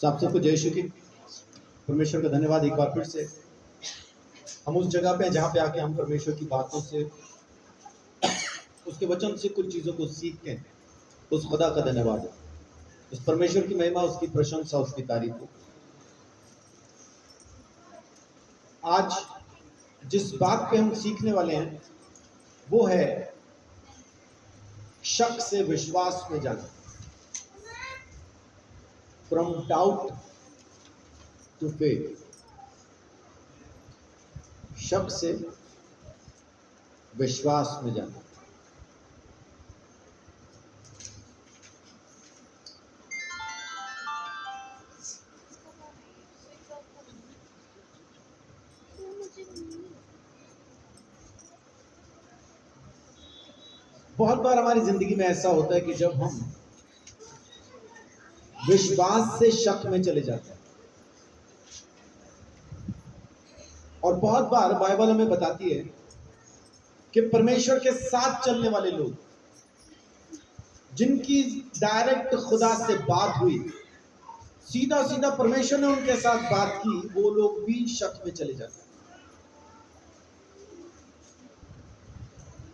तो आप सबको जय श्री की। परमेश्वर का धन्यवाद एक बार फिर से हम उस जगह पे हैं जहाँ पे आके हम परमेश्वर की बातों से, उसके वचन से कुछ चीज़ों को सीखते हैं। उस खुदा का धन्यवाद है, उस परमेश्वर की महिमा, उसकी प्रशंसा, उसकी तारीफ हो। आज जिस बात पे हम सीखने वाले हैं वो है शक से विश्वास में जाना। From doubt to faith. शक से विश्वास में जाना। बहुत बार हमारी जिंदगी में ऐसा होता है कि जब हम विश्वास से शक में चले जाते हैं, और बहुत बार बाइबल हमें बताती है कि परमेश्वर के साथ चलने वाले लोग, जिनकी डायरेक्ट खुदा से बात हुई, सीधा सीधा परमेश्वर ने उनके साथ बात की, वो लोग भी शक में चले जाते हैं।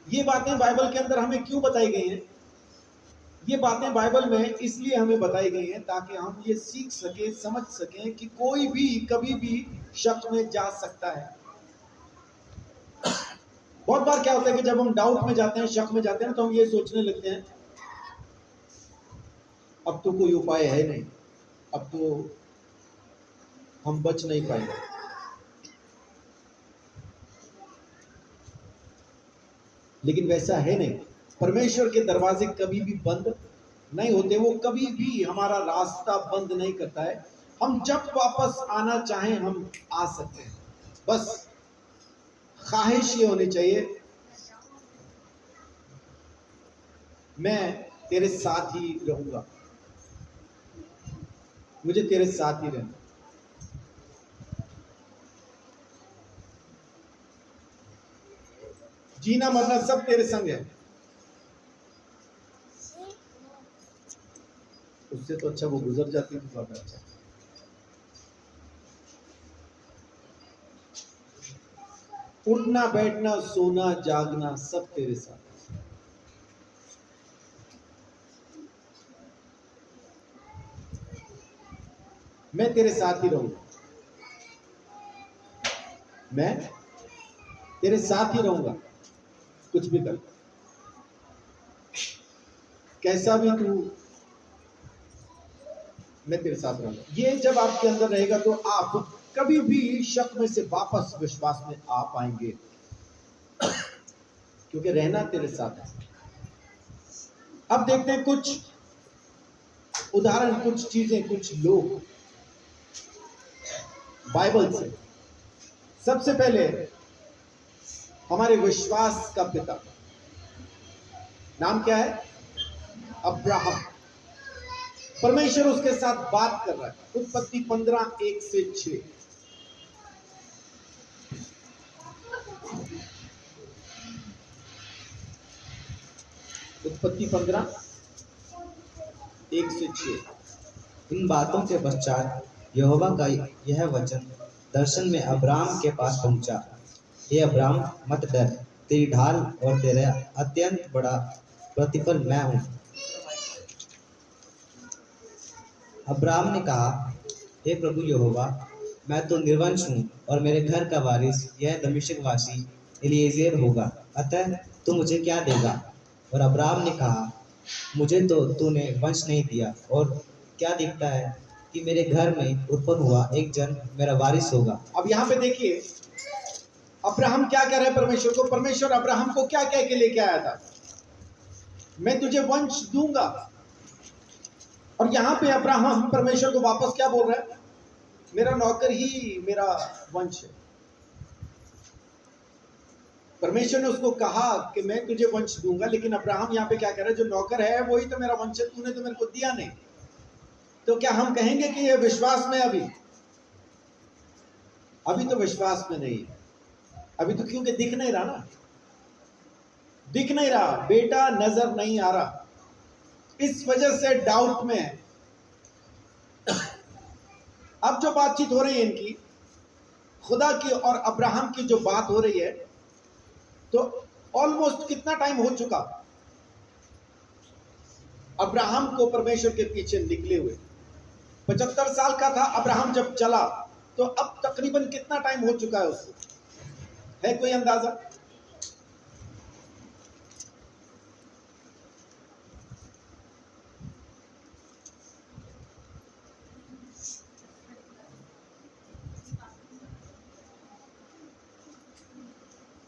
ये बातें बाइबल के अंदर हमें क्यों बताई गई हैं? ये बातें बाइबल में इसलिए हमें बताई गई हैं ताकि हम ये सीख सके, समझ सकें कि कोई भी कभी भी शक में जा सकता है। बहुत बार क्या होता है कि जब हम डाउट में जाते हैं, शक में जाते हैं, तो हम ये सोचने लगते हैं अब तो कोई उपाय है नहीं, अब तो हम बच नहीं पाएंगे। लेकिन वैसा है नहीं। परमेश्वर के दरवाजे कभी भी बंद नहीं होते, वो कभी भी हमारा रास्ता बंद नहीं करता है। हम जब वापस आना चाहें हम आ सकते हैं। बस ख्वाहिश ये होनी चाहिए, मैं तेरे साथ ही रहूंगा, मुझे तेरे साथ ही रहना। जीना मरना सब तेरे संग है। उससे तो अच्छा वो गुजर जाती तो ज्यादा अच्छा। उठना बैठना सोना जागना सब तेरे साथ। मैं तेरे साथ ही रहूंगा, मैं तेरे साथ ही रहूंगा। कुछ भी कर, कैसा भी तू, मैं तेरे साथ रहूंगा। ये जब आपके अंदर रहेगा तो आप कभी भी शक में से वापस विश्वास में आ पाएंगे, क्योंकि रहना तेरे साथ है। अब देखते हैं कुछ उदाहरण, कुछ चीजें, कुछ लोग बाइबल से। सबसे पहले हमारे विश्वास का पिता, नाम क्या है? अब्राहम। परमेश्वर उसके साथ बात कर रहा है। उत्पत्ति 15:1-6। उत्पत्ति 15:1-6। इन बातों के पश्चात यहोवा का यह वचन दर्शन में अब्राम के पास पहुंचा। हे अब्राम, मत डर, तेरी ढाल और तेरा अत्यंत बड़ा प्रतिफल मैं हूँ। अब्राम ने कहा, हे प्रभु यहोवा, मैं तो निर्वंश हूँ और मेरे घर का वारिस यह दमिश्कवासी एलीएजेर होगा, अतः तू मुझे क्या देगा? और अब्राम ने कहा, मुझे तो तूने वंश नहीं दिया, और क्या दिखता है कि मेरे घर में उत्पन्न हुआ एक जन मेरा वारिस होगा। अब यहां पे देखिए अब्राहम क्या कह रहे हैं परमेश्वर को। परमेश्वर अब्राहम को क्या कह के लेके आया था? मैं तुझे वंश दूंगा। और यहां पे अब्राहम परमेश्वर को वापस क्या बोल रहा है? मेरा नौकर ही मेरा वंश है। परमेश्वर ने उसको कहा कि मैं तुझे वंश दूंगा, लेकिन अब्राहम यहाँ पे क्या कह रहा है? जो नौकर है वही तो मेरा वंश है, तूने तो मेरे को दिया नहीं। तो क्या हम कहेंगे कि ये विश्वास में? अभी तो विश्वास में नहीं है। अभी तो क्योंकि दिख नहीं रहा ना, दिख नहीं रहा, बेटा नजर नहीं आ रहा, इस वजह से डाउट में है। अब जो बातचीत हो रही है इनकी, खुदा की और अब्राहम की जो बात हो रही है, तो ऑलमोस्ट कितना टाइम हो चुका अब्राहम को परमेश्वर के पीछे निकले हुए? 75 साल का था अब्राहम जब चला, तो अब तकरीबन कितना टाइम हो चुका है उसको? है कोई अंदाजा?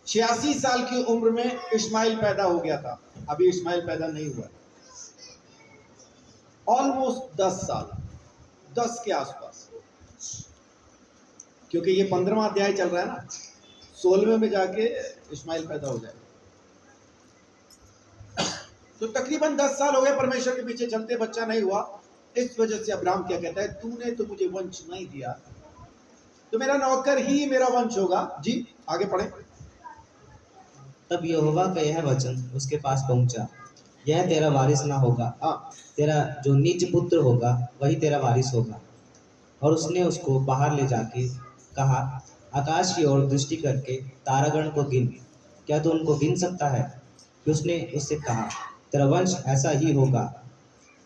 छियासी साल की उम्र में इस्माइल पैदा हो गया था, अभी इस्माइल पैदा नहीं हुआ। ऑलमोस्ट 10 साल, 10 के आसपास, क्योंकि ये 15वां अध्याय चल रहा है ना, 16वें में जाके इस्माइल पैदा हो जाएगा। तो तकरीबन 10 साल हो गए परमेश्वर के पीछे चलते, बच्चा नहीं हुआ। इस वजह से अब्राहम क्या कहता है, तूने तो मुझे वंश नहीं दिया, तो मेरा नौकर ही मेरा वंश होगा। जी आगे पढ़े। तब यहोवा का यह वचन उसके पास पहुंचा, यह तेरा वारिस ना होगा, हाँ, तेरा जो निज पुत्र होगा वही तेरा वारिस होगा। और उसने उसको बाहर ले जाके कहा, आकाश की ओर दृष्टि करके तारागण को गिन, क्या तू उनको गिन सकता है? कि उसने उससे कहा, तेरा वंश ऐसा ही होगा।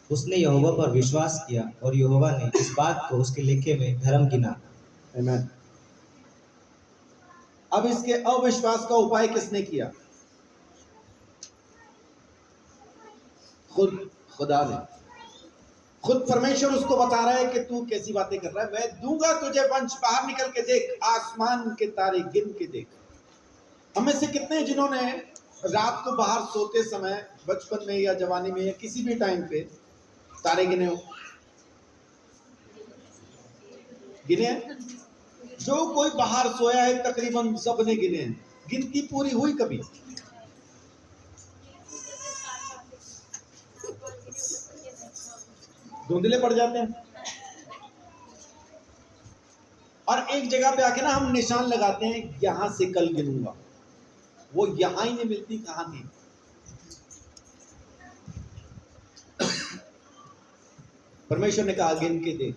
उसने यहोवा पर विश्वास किया और यहोवा ने इस बात को उसके लेखे में धर्म गिना। आमीन। अब इसके अविश्वास का उपाय किसने किया? खुदा ने। खुद परमेश्वर उसको बता रहा है कि तू कैसी बातें कर रहा है, मैं दूंगा तुझे वंश, बाहर निकल के देख, आसमान के तारे गिन के देख। हमें से कितने जिन्होंने रात को बाहर सोते समय, बचपन में या जवानी में या किसी भी टाइम पे तारे गिने हो? गिने? जो कोई बाहर सोया है तकरीबन सबने गिने हैं। गिनती पूरी हुई कभी? धुंधले पड़ जाते हैं। और एक जगह पे आके ना हम निशान लगाते हैं, यहां से कल गिनूंगा, वो यहां ही नहीं मिलती, कहां थी? परमेश्वर ने कहा गिन के देख,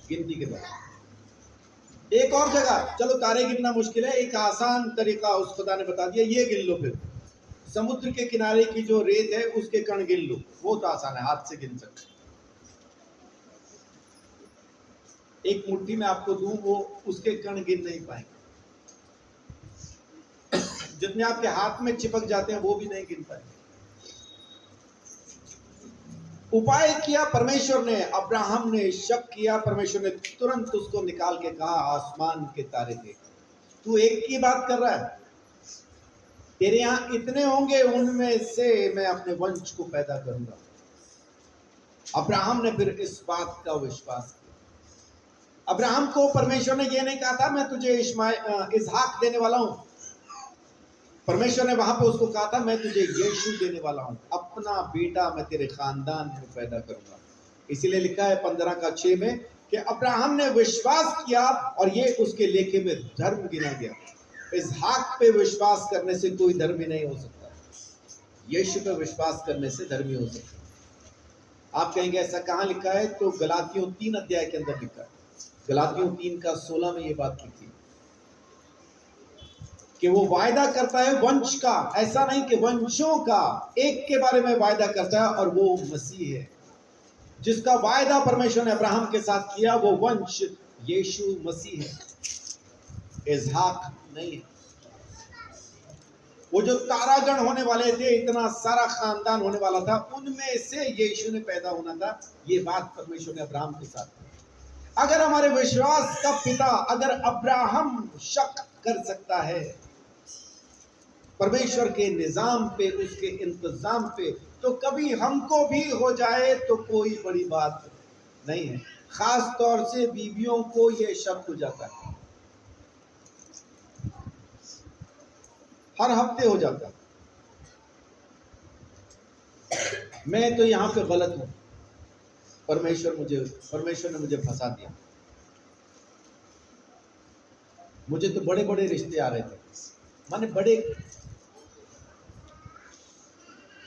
गिनती के बाद। एक और जगह, चलो तारे गिनना मुश्किल है, एक आसान तरीका उस खुदा ने बता दिया, ये गिन लो। फिर समुद्र के किनारे की जो रेत है उसके कण गिन लो, वो तो आसान है, हाथ से गिन सकते। एक मुट्ठी में आपको दूं, वो उसके कण गिन नहीं पाएंगे। जितने आपके हाथ में चिपक जाते हैं वो भी नहीं गिन पाएंगे। उपाय किया परमेश्वर ने, अब्राहम ने शक किया, परमेश्वर ने तुरंत उसको निकाल के कहा, आसमान के तारे देख। तू एक की बात कर रहा है, तेरे यहां इतने होंगे, उनमें से मैं अपने वंश को पैदा करूंगा। अब्राहम ने फिर इस बात का विश्वास किया। अब्राहम को परमेश्वर ने यह नहीं कहा था मैं तुझे इसहाक देने वाला हूं। परमेश्वर ने वहां पे उसको कहा था मैं तुझे यीशु देने वाला हूं, अपना बेटा मैं तेरे खानदान में पैदा करूंगा। इसीलिए लिखा है 15:6 में कि अब्राहम ने विश्वास किया और ये उसके लेखे में धर्म गिना गया। इसहाक पे विश्वास करने से कोई धर्मी नहीं हो सकता, यीशु पे विश्वास करने से धर्मी हो सकता है। आप कहेंगे ऐसा कहां लिखा है? तो गलातियों 3 अध्याय के अंदर लिखा है। गलातियों 3:16 में ये बात लिखी कि वो वायदा करता है वंश का, ऐसा नहीं कि वंशों का, एक के बारे में वायदा करता है और वो मसीह है। जिसका वायदा परमेश्वर ने अब्राहम के साथ किया वो वंश यीशु मसीह है, इसहाक नहीं है। वो जो तारागण होने वाले थे, इतना सारा खानदान होने वाला था, उनमें से यीशु ने पैदा होना था। ये बात परमेश्वर ने अब्राहम के साथ की। अगर हमारे विश्वास का पिता, अगर अब्राहम शक कर सकता है परमेश्वर के निजाम पे, उसके इंतजाम पे, तो कभी हमको भी हो जाए तो कोई बड़ी बात नहीं है। खास तौर से बीवियों को यह शक हो जाता है, हर हफ्ते हो जाता है। मैं तो यहां पे गलत हूं, परमेश्वर ने मुझे फंसा दिया। मुझे तो बड़े बड़े रिश्ते आ रहे थे, माने बड़े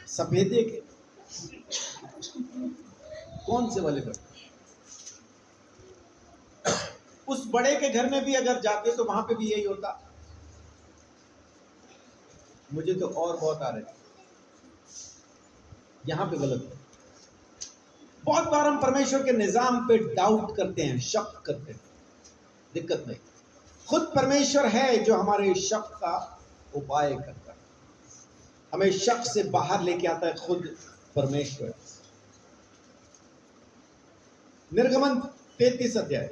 सफेदे के, कौन से वाले बड़े, उस बड़े के घर में भी अगर जाते तो वहां पे भी यही होता। मुझे तो और बहुत आ रहे हैं, यहां पे गलत है। बहुत बार हम परमेश्वर के निजाम पे डाउट करते हैं, शक करते हैं, दिक्कत नहीं। खुद परमेश्वर है जो हमारे शक का उपाय करता है, हमें शक से बाहर लेके आता है खुद परमेश्वर। निर्गमन 33 अध्याय,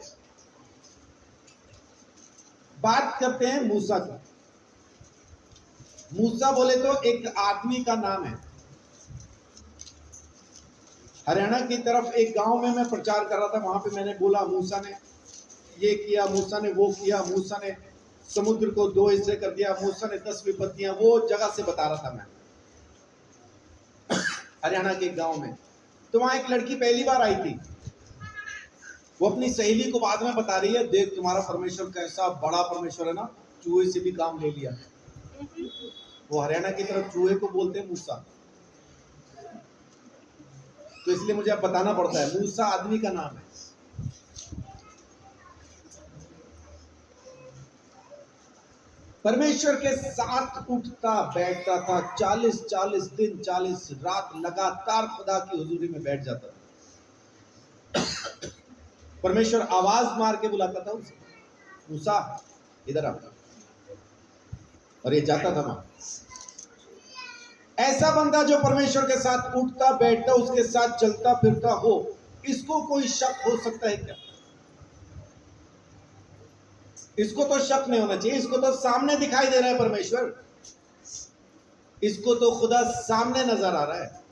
बात करते हैं मूसा की। मूसा बोले तो एक आदमी का नाम है। हरियाणा की तरफ एक गांव में मैं प्रचार कर रहा था, वहां पे मैंने बोला मूसा ने ये किया, मूसा ने वो किया, मूसा ने समुद्र को 2 हिस्से कर दिया, मूसा ने 10 विपत्तियां, वो जगह से बता रहा था मैं हरियाणा के गांव में। तो वहां एक लड़की पहली बार आई थी, वो अपनी सहेली को बाद में बता रही है, देख तुम्हारा परमेश्वर कैसा बड़ा परमेश्वर है ना, चूहे से भी काम ले लिया। वो हरियाणा की तरफ चूहे को बोलते हैं मूसा, तो इसलिए मुझे अब बताना पड़ता है, मूसा आदमी का नाम है। परमेश्वर के साथ उठता बैठता था, 40 दिन 40 रात लगातार खुदा की हुजूरी में बैठ जाता था। परमेश्वर आवाज मार के बुलाता था उसे, मूसा इधर आ, और ये जाता था वहां। ऐसा बंदा जो परमेश्वर के साथ उठता बैठता, उसके साथ चलता फिरता हो, इसको कोई शक हो सकता है क्या? इसको तो शक नहीं होना चाहिए, इसको तो सामने दिखाई दे रहा है परमेश्वर, इसको तो खुदा सामने नजर आ रहा है,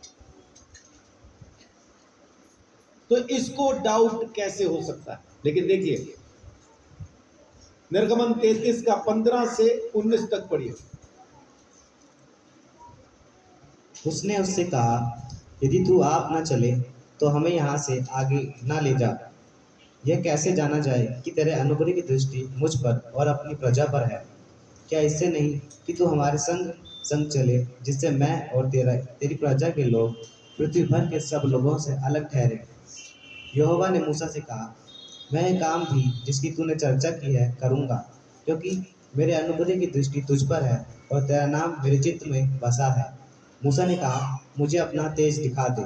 तो इसको डाउट कैसे हो सकता है? लेकिन देखिए निर्गमन 33 का 15 से 19 तक पढ़िए। उसने उससे कहा, यदि तू आप न चले तो हमें यहाँ से आगे न ले जा। यह कैसे जाना जाए कि तेरे अनुग्रह की दृष्टि मुझ पर और अपनी प्रजा पर है? क्या इससे नहीं कि तू हमारे संग संग चले, जिससे मैं और तेरी प्रजा के लोग पृथ्वी भर के सब लोगों से अलग ठहरे? यहोवा ने मूसा से कहा, मैं यह काम भी जिसकी तूने चर्चा की है करूँगा, क्योंकि मेरे अनुग्रह की दृष्टि तुझ पर है और तेरा नाम मेरे चित्त में बसा है। मूसा ने कहा, मुझे अपना तेज दिखा दे।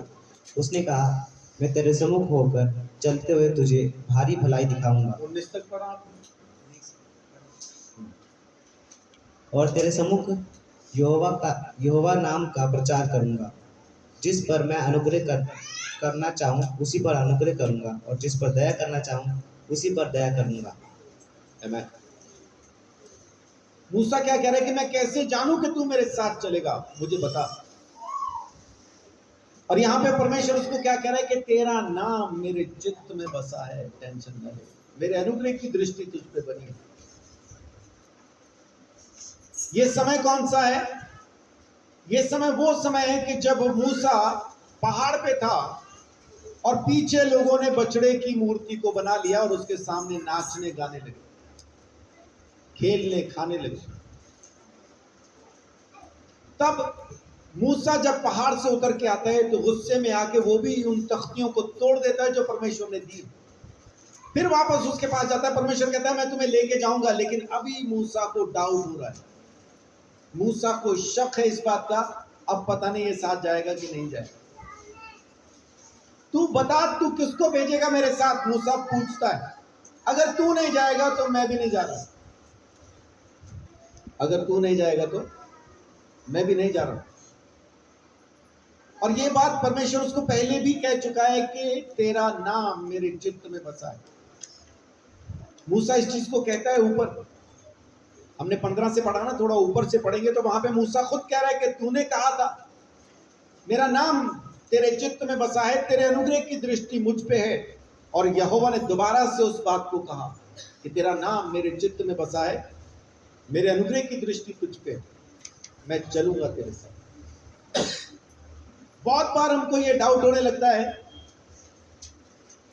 उसने कहा, मैं तेरे सम्मुख होकर चलते हुए तुझे भारी भलाई दिखाऊंगा 19 तक पढ़ा आपने? और तेरे सम्मुख यहोवा नाम का प्रचार करूंगा। जिस पर मैं करना चाहूँ उसी पर अनुग्रह करूंगा, और जिस पर दया करना चाहूँ उसी पर दया करूंगा। आमीन। मूसा क्या कह रहा है कि मैं कैसे जानूं कि तू मेरे साथ चलेगा, मुझे बता। और यहां पे परमेश्वर उसको क्या कह रहा है कि तेरा नाम मेरे चित्त में बसा है, टेंशन न ले, मेरे अनुग्रह की दृष्टि तुझ पे बनी है। ये समय कौन सा है? ये समय वो समय है कि जब मूसा पहाड़ पे था और पीछे लोगों ने बछड़े की मूर्ति को बना लिया और उसके सामने नाचने गाने लगे, खेलने खाने लगे। तब मूसा जब पहाड़ से उतर के आता है तो गुस्से में आके वो भी उन तख्तियों को तोड़ देता है जो परमेश्वर ने दी। फिर वापस उसके पास जाता है, परमेश्वर कहता है मैं तुम्हें लेके जाऊंगा, लेकिन अभी मूसा को डाउट हो रहा है, मूसा को शक है इस बात का, अब पता नहीं ये साथ जाएगा कि नहीं जाएगा। तू बता तू किसको भेजेगा मेरे साथ? मूसा पूछता है। अगर तू नहीं जाएगा तो मैं भी नहीं जा रहा, अगर तू नहीं जाएगा तो मैं भी नहीं जा रहा। और ये बात परमेश्वर उसको पहले भी कह चुका है कि तेरा नाम मेरे चित्त में बसा है। मूसा इस चीज को कहता है ऊपर, हमने 15 से पढ़ा ना, थोड़ा ऊपर से पढ़ेंगे तो वहां पे मूसा खुद कह रहा है कि तूने कहा था मेरा नाम तेरे चित्त में बसा है, तेरे अनुग्रह की दृष्टि मुझ पे है। और यहोवा ने दोबारा से उस बात को कहा कि तेरा नाम मेरे चित्त में बसा है, मेरे अनुग्रह की दृष्टि तुझ पे, मैं चलूंगा तेरे साथ। बहुत बार हमको ये डाउट होने लगता है,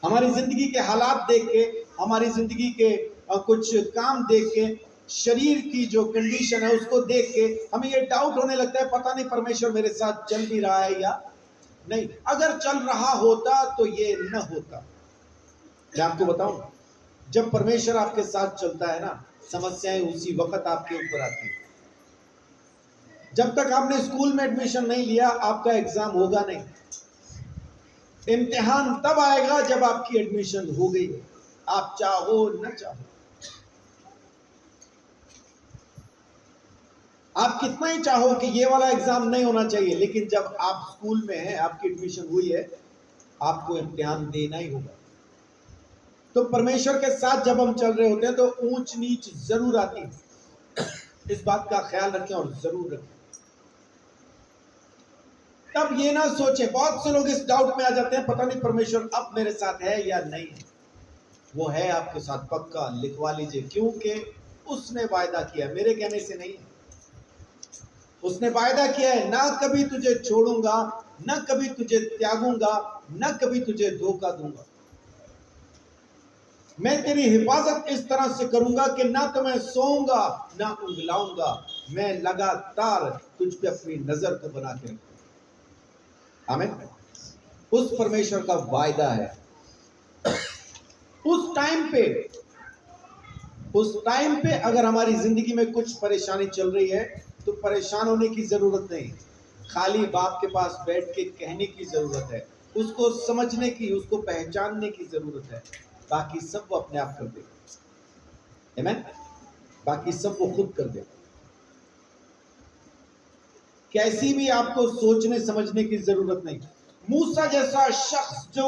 हमारी जिंदगी के हालात देख के, हमारी जिंदगी के कुछ काम देख के, शरीर की जो कंडीशन है उसको देख के हमें ये डाउट होने लगता है, पता नहीं परमेश्वर मेरे साथ चल भी रहा है या नहीं। अगर चल रहा होता तो ये न होता। मैं आपको बताऊं, जब परमेश्वर आपके साथ चलता है ना, समस्याएं उसी वक्त आपके ऊपर आती है। जब तक आपने स्कूल में एडमिशन नहीं लिया, आपका एग्जाम होगा नहीं। इम्तिहान तब आएगा जब आपकी एडमिशन हो गई, आप चाहो न चाहो। आप कितना ही चाहो कि ये वाला एग्जाम नहीं होना चाहिए, लेकिन जब आप स्कूल में हैं, आपकी एडमिशन हुई है, आपको इम्तिहान देना ही होगा। तो परमेश्वर के साथ जब हम चल रहे होते हैं तो ऊंच नीच जरूर आती है। इस बात का ख्याल रखें और जरूर रखें। तब ये ना सोचें, बहुत से लोग इस डाउट में आ जाते हैं, पता नहीं परमेश्वर अब मेरे साथ है या नहीं है। वो है आपके साथ, पक्का लिखवा लीजिए, क्योंकि उसने वायदा किया, मेरे कहने से नहीं है। उसने वायदा किया है, ना कभी तुझे छोड़ूंगा, ना कभी तुझे त्यागूंगा, ना कभी तुझे धोखा दूंगा। मैं तेरी हिफाजत इस तरह से करूंगा कि ना तो मैं सोऊंगा ना उंगलाऊंगा, मैं लगातार तुझ पे अपनी नजर को बना के रखूंगा। आमीन। उस परमेश्वर का वायदा है। उस टाइम पे अगर हमारी जिंदगी में कुछ परेशानी चल रही है तो परेशान होने की जरूरत नहीं, खाली बाप के पास बैठ के कहने की जरूरत है, उसको समझने की, उसको पहचानने की जरूरत है। बाकी सब वो अपने आप कर देगा। आमीन। बाकी सब वो खुद कर देगा। कैसी भी आपको सोचने समझने की जरूरत नहीं। मूसा जैसा शख्स जो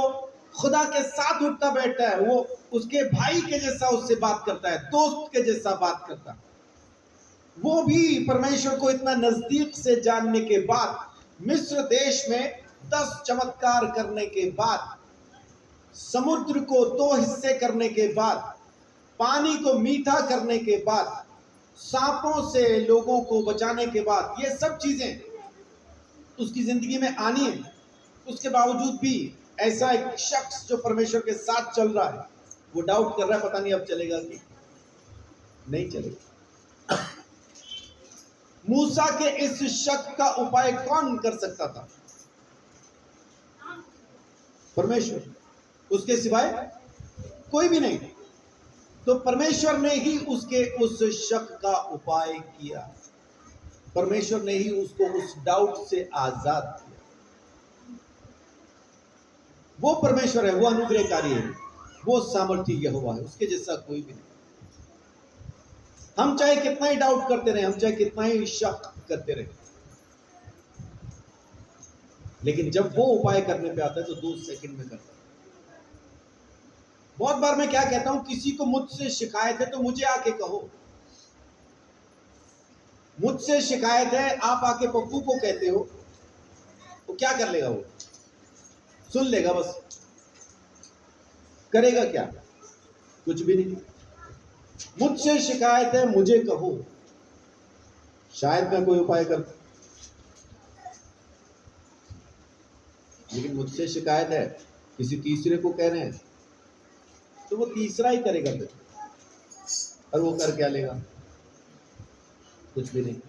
खुदा के साथ उठता बैठता है, वो उसके भाई के जैसा उससे बात करता है, दोस्त के जैसा बात करता है। वो भी परमेश्वर को इतना नजदीक से जानने के बाद, मिस्र देश में 10 चमत्कार करने के बाद, समुद्र को 2 हिस्से करने के बाद, पानी को मीठा करने के बाद, सांपों से लोगों को बचाने के बाद, ये सब चीजें उसकी जिंदगी में आनी है। उसके बावजूद भी ऐसा एक शख्स जो परमेश्वर के साथ चल रहा है, वो डाउट कर रहा है, पता नहीं अब चलेगा कि नहीं चलेगा। मूसा के इस शक का उपाय कौन कर सकता था? परमेश्वर, उसके सिवाय कोई भी नहीं। तो परमेश्वर ने ही उसके उस शक का उपाय किया। परमेश्वर ने ही उसको उस डाउट से आजाद किया। वो परमेश्वर है, वो अनुग्रहकारी है, वो सामर्थ्य यहोवा है, उसके जैसा कोई भी नहीं। हम चाहे कितना ही डाउट करते रहे, हम चाहे कितना ही शक करते रहे, लेकिन जब वो उपाय करने पे आता है तो 2 सेकंड में करता है। बहुत बार मैं क्या कहता हूं, किसी को मुझसे शिकायत है तो मुझे आके कहो। मुझसे शिकायत है, आप आके पप्पू को कहते हो, तो क्या कर लेगा? वो सुन लेगा, बस करेगा क्या? कुछ भी नहीं। मुझसे शिकायत है, मुझे कहो, शायद मैं कोई उपाय कर। लेकिन मुझसे शिकायत है, किसी तीसरे को कह रहे हैं, तो वो तीसरा ही करेगा फिर। और वो कर क्या लेगा? कुछ भी नहीं।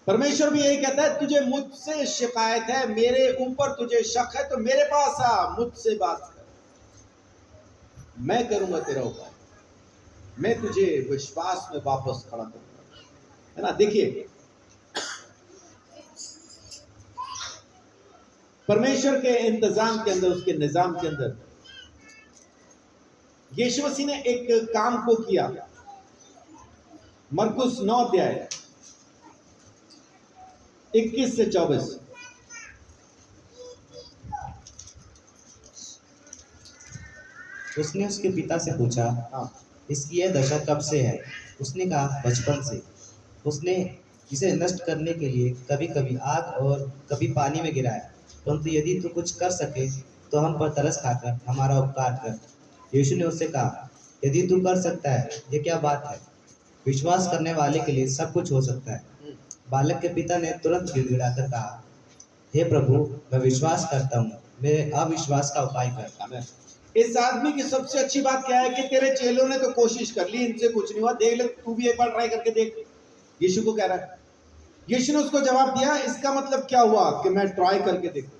परमेश्वर भी यही कहता है, तुझे मुझसे शिकायत है, मेरे ऊपर तुझे शक है, तो मेरे पास आ, मुझसे बात कर, मैं करूंगा तेरा उपाय, मैं तुझे विश्वास में वापस खड़ा करूंगा। है ना? देखिए, परमेश्वर के इंतजाम के अंदर, उसके निजाम के अंदर यीशु मसीह ने एक काम को किया। मरकुस 9 अध्याय 21 से 24। उसने उसके पिता से पूछा, हाँ, इसकी यह दशा कब से है? उसने कहा, बचपन से। उसने इसे नष्ट करने के लिए कभी कभी आग और कभी पानी में गिराया, परंतु यदि तू कुछ कर सके तो हम पर तरस खाकर हमारा उपकार कर। यीशु ने उससे कहा, यदि तू कर सकता है, ये क्या बात है? विश्वास करने वाले के लिए सब कुछ हो सकता है। बालक के पिता ने तुरंत गिड़गिड़ाकर कहा, हे प्रभु, मैं विश्वास करता हूँ, मेरे अविश्वास का उपाय कर। आमीन। इस आदमी की सबसे अच्छी बात क्या है कि तेरे चेलों ने तो कोशिश कर ली, इनसे कुछ नहीं हुआ, देख ले तू भी एक बार ट्राई करके देख। यीशु को कह रहा है। यीशु ने उसको जवाब दिया, इसका मतलब क्या हुआ कि मैं ट्राई करके देखूं?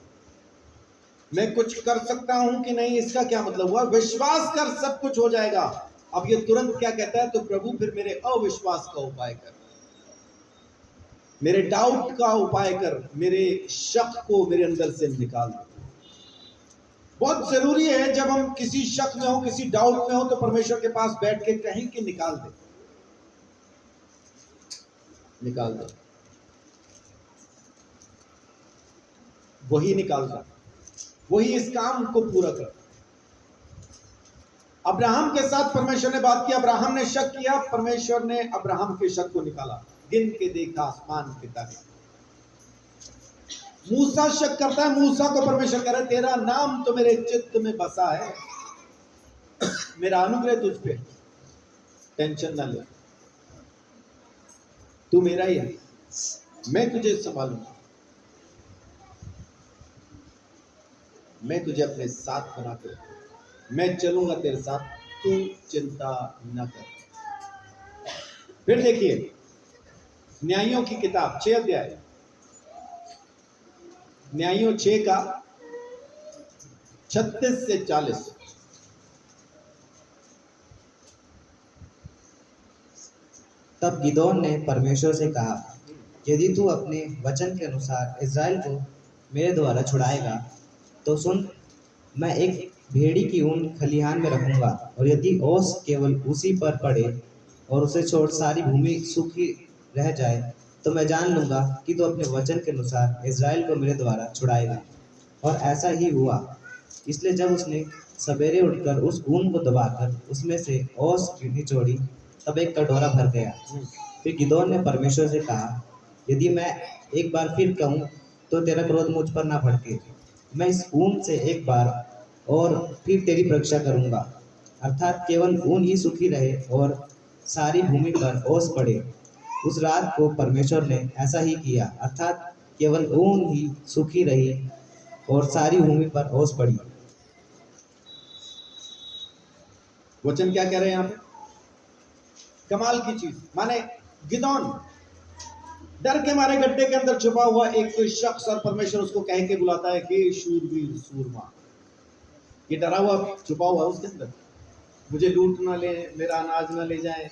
मैं कुछ कर सकता हूं कि नहीं, इसका क्या मतलब हुआ? विश्वास कर सब कुछ हो जाएगा। अब ये तुरंत क्या कहता है? तो प्रभु फिर मेरे अविश्वास का उपाय कर, मेरे डाउट का उपाय कर, मेरे शक को मेरे अंदर से निकाल दो। बहुत जरूरी है जब हम किसी शक में हो, किसी डाउट में हो, तो परमेश्वर के पास बैठ के कहीं कि निकाल दे, निकाल दे। वही निकालता, वही इस काम को पूरा कर। अब्राहम के साथ परमेश्वर ने बात की, अब्राहम ने शक किया, परमेश्वर ने अब्राहम के शक को निकाला। गिन के देखा आसमान के तारे। मूसा शक करता है, मूसा को परमेश्वर कह रहा है तेरा नाम तो मेरे चित्त में बसा है, मेरा अनुग्रह तुझ पे, टेंशन ना ले, तू मेरा ही है, मैं तुझे संभालूंगा, मैं तुझे अपने साथ बना कर, मैं चलूंगा तेरे साथ, तू चिंता न कर। फिर देखिए न्यायों की किताब 6 अध्याय, न्यायों 6 का 36 से 40। तब गिदोन ने परमेश्वर से कहा, यदि तू अपने वचन के अनुसार इज़राइल को मेरे द्वारा छुड़ाएगा तो सुन, मैं एक भेड़ी की ऊन खलिहान में रखूंगा, और यदि ओस केवल उसी पर पड़े और उसे छोड़ सारी भूमि सूखी रह जाए, तो मैं जान लूंगा कि तू अपने वचन के अनुसार इज़राइल को मेरे द्वारा छुड़ाएगा। और ऐसा ही हुआ। इसलिए जब उसने सवेरे उठकर उस ऊन को दबाकर उसमें से ओस निचोड़ी, तब एक कटोरा भर गया। फिर गिदोन ने परमेश्वर से कहा, यदि मैं एक बार फिर कहूँ तो तेरा क्रोध मुझ पर ना भड़के, मैं इस ऊन से एक बार और फिर तेरी परीक्षा करूंगा, अर्थात केवल ऊन ही सूखी रहे और सारी भूमि पर ओस पड़े। उस रात को परमेश्वर ने ऐसा ही किया, अर्थात केवल ऊन ही सूखी रही और सारी भूमि पर ओस पड़ी। वचन क्या कह रहे हैं यहाँ पे? कमाल की चीज, माने गिदोन डर के मारे गड्ढे के अंदर छुपा हुआ एक कोई शख्स, और परमेश्वर उसको कह के बुलाता है कि शूरवीर सूरमा। ये डरा हुआ छुपा हुआ उसके अंदर, मुझे लूट ना ले, मेरा अनाज ना ले जाए,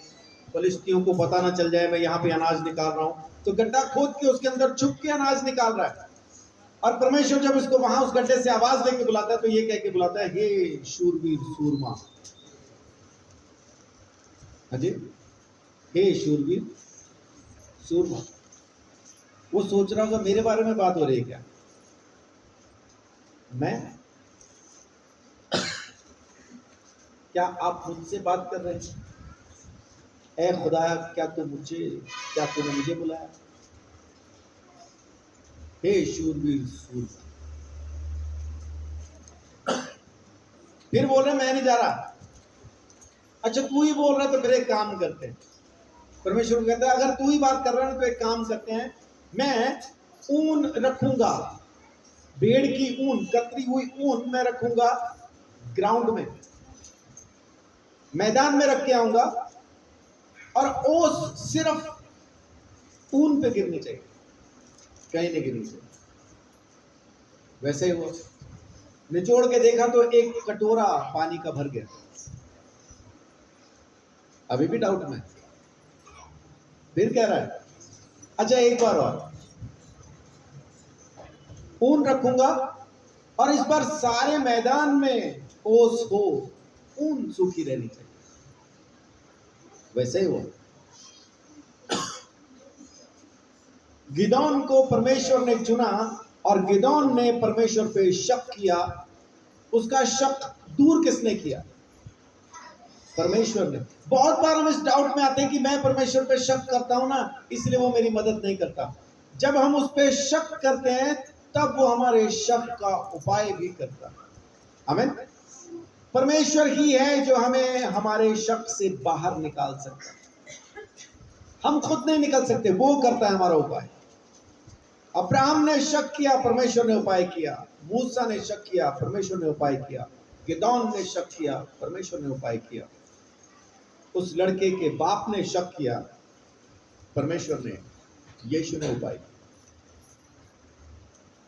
फलिस्तियों को पता ना चल जाए मैं यहाँ पे अनाज निकाल रहा हूँ। तो गड्ढा खोद के उसके अंदर छुप के अनाज निकाल रहा है। और परमेश्वर जब इसको वहां उस गड्ढे से आवाज देके बुलाता है, तो ये कह के बुलाता है, हे शूरवीर सूरमा। अजय, हे शूरवीर सूरमा। वो सोच रहा होगा मेरे बारे में बात हो रही है क्या? मैं, क्या आप मुझसे बात कर रहे हैं? ऐ खुदा, क्या तूने मुझे बुलाया? हे शूरवीर सूरमा। फिर बोल रहे मैं नहीं जा रहा। अच्छा तू ही बोल रहा, तो फिर एक काम करते हैं। परमेश्वर कहता है अगर तू ही बात कर रहा है ना, तो एक काम करते हैं, मैं ऊन रखूंगा, भेड़ की ऊन, कतरी हुई ऊन मैं रखूंगा ग्राउंड में, मैदान में रख के आऊंगा, और ओस सिर्फ ऊन पे गिरनी चाहिए, कहीं नहीं गिरनी चाहिए। वैसे ही वो निचोड़ के देखा तो एक कटोरा पानी का भर गया। अभी भी डाउट में, फिर कह रहा है अच्छा एक बार और ऊन रखूंगा, और इस बार सारे मैदान में ओस हो, ऊन सूखी रहनी चाहिए। वैसे ही हुआ। गिदोन को परमेश्वर ने चुना, और गिदोन ने परमेश्वर पे शक किया। उसका शक दूर किसने किया? परमेश्वर ने। बहुत बार हम इस डाउट में आते हैं कि मैं परमेश्वर पे शक करता हूं ना, इसलिए वो मेरी मदद नहीं करता। जब हम उस पे शक करते हैं, तब वो हमारे शक का उपाय भी करता है। आमीन। परमेश्वर ही है जो हमें हमारे शक से बाहर निकाल सकता है। हम खुद नहीं निकल सकते, वो करता है हमारा उपाय। अब्राहम ने शक किया, परमेश्वर ने उपाय किया। मूसा ने शक किया, परमेश्वर ने उपाय किया। गिदोन ने शक किया, परमेश्वर ने उपाय किया। उस लड़के के बाप ने शक किया, परमेश्वर ने, यीशु ने उपाय किया।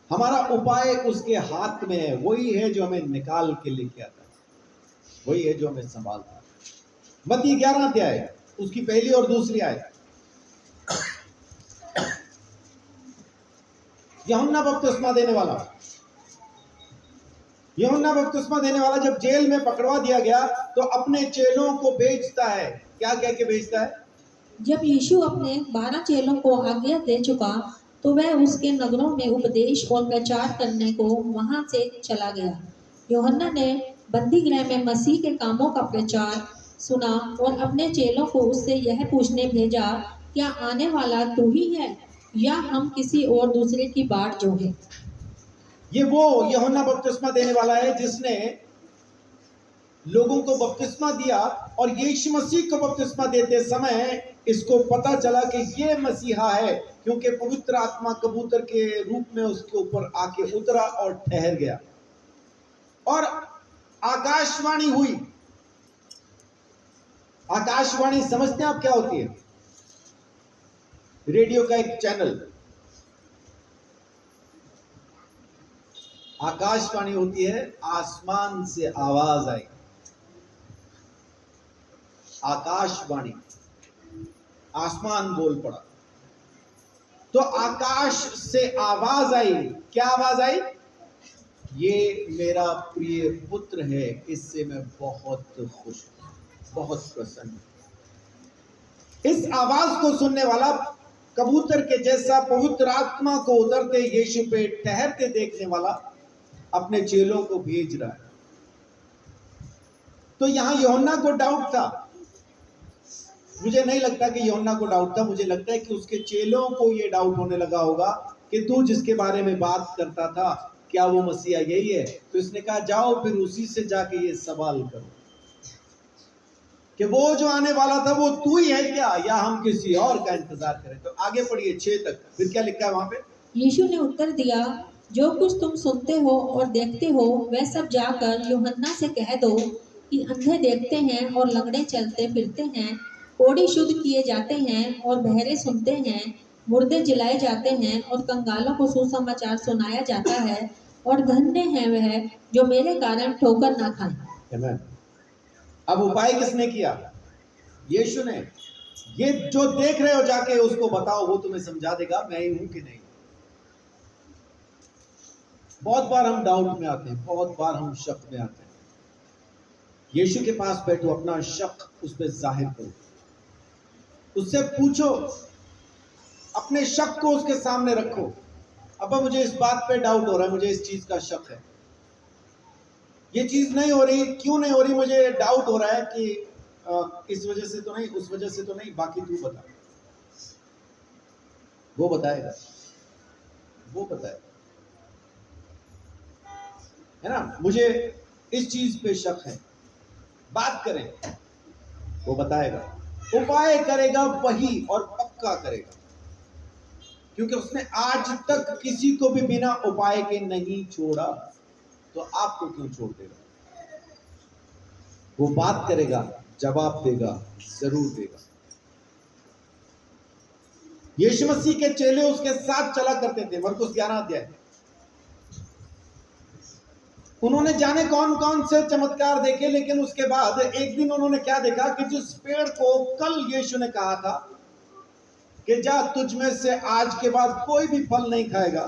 हमारा उपाय उसके हाथ में है, वही है जो हमें निकाल के लेके आता है, वही है जो हमें संभालता है। मत्ती 11 अध्याय उसकी पहली और दूसरी आयत। यूहन्ना बपतिस्मा देने वाला, यूहन्ना बपतिस्मा देने वाला जब जेल में पकड़वा दिया गया तो अपने चेलों को भेजता है, क्या कह के भेजता है? जब यीशु अपने 12 चेलों को आज्ञा दे चुका तो वह उसके नगरों में उपदेश और प्रचार करने को वहां से चला गया। यूहन्ना ने बंदी गृह में मसीह के कामों का प्रचार सुना और अपने चेलों को उससे यह पूछने भेजा, क्या आने वाला तू ही है या हम किसी और दूसरे की बाट जोहें? ये वो यूहन्ना बपतिस्मा देने वाला है जिसने लोगों को बपतिस्मा दिया, और यीशु मसीह को बपतिस्मा देते समय इसको पता चला कि ये मसीहा है, क्योंकि पवित्र आत्मा कबूतर के रूप में उसके ऊपर आके उतरा और ठहर गया और आकाशवाणी हुई। आकाशवाणी समझते हैं आप क्या होती है? रेडियो का एक चैनल। आकाशवाणी होती है आसमान से आवाज आई, आकाशवाणी, आसमान बोल पड़ा। तो आकाश से आवाज आई, क्या आवाज आई? ये मेरा प्रिय पुत्र है, इससे मैं बहुत खुश हूं, बहुत प्रसन्न हूं। इस आवाज को सुनने वाला कबूतर के जैसा पवित्र आत्मा को उतरते यीशु पे ठहरते देखने वाला अपने चेलों को भेज रहा है। तो यहां यूहन्ना को डाउट था। मुझे नहीं लगता कि यूहन्ना को डाउट था, मुझे लगता है कि उसके चेलों को यह डाउट होने लगा होगा कि तू जिसके बारे में बात करता था क्या वो मसीहा यही है? तो इसने कहा जाओ फिर उसी से जाके ये सवाल करो कि वो जो आने वाला था वो तू ही है क्या, या हम किसी और का इंतजार करें। तो आगे पढ़िए 6 तक, फिर क्या लिखा है वहां पे? यीशु ने उत्तर दिया, जो कुछ तुम सुनते हो और देखते हो वह सब जाकर यूहन्ना से कह दो कि अंधे देखते हैं और लंगड़े चलते फिरते हैं, कोढ़ी शुद्ध किए जाते हैं और बहरे सुनते हैं, मुर्दे जिलाए जाते हैं और कंगालों को सुसमाचार सुनाया जाता है, और धन्य है वह जो मेरे कारण ठोकर ना खाए। आमीन। अब उपाय किसने किया? यीशु ने। ये जो देख रहे हो जाके उसको बताओ, वो तुम्हें समझा देगा मैं ही हूं कि नहीं। बहुत बार हम डाउट में आते हैं, बहुत बार हम शक में आते हैं। यीशु के पास बैठो, अपना शक उस पर जाहिर करो, उससे पूछो, अपने शक को उसके सामने रखो। अब मुझे इस बात पे डाउट हो रहा है, मुझे इस चीज का शक है, ये चीज नहीं हो रही, क्यों नहीं हो रही? मुझे डाउट हो रहा है कि इस वजह से तो नहीं, उस वजह से तो नहीं, बाकी तू बता। वो बताएगा, वो बताएगा, है ना? मुझे इस चीज पे शक है, बात करें, वो बताएगा। उपाय करेगा वही, और पक्का करेगा, क्योंकि उसने आज तक किसी को भी बिना उपाय के नहीं छोड़ा, तो आपको क्यों छोड़ देगा? वो बात करेगा, जवाब देगा, जरूर देगा। यीशु मसीह के चेले उसके साथ चला करते थे। मरकुस 11 अध्याय, उन्होंने जाने कौन कौन से चमत्कार देखे, लेकिन उसके बाद एक दिन उन्होंने क्या देखा कि जिस पेड़ को कल यीशु ने कहा था कि जा तुझ में से आज के बाद कोई भी फल नहीं खाएगा,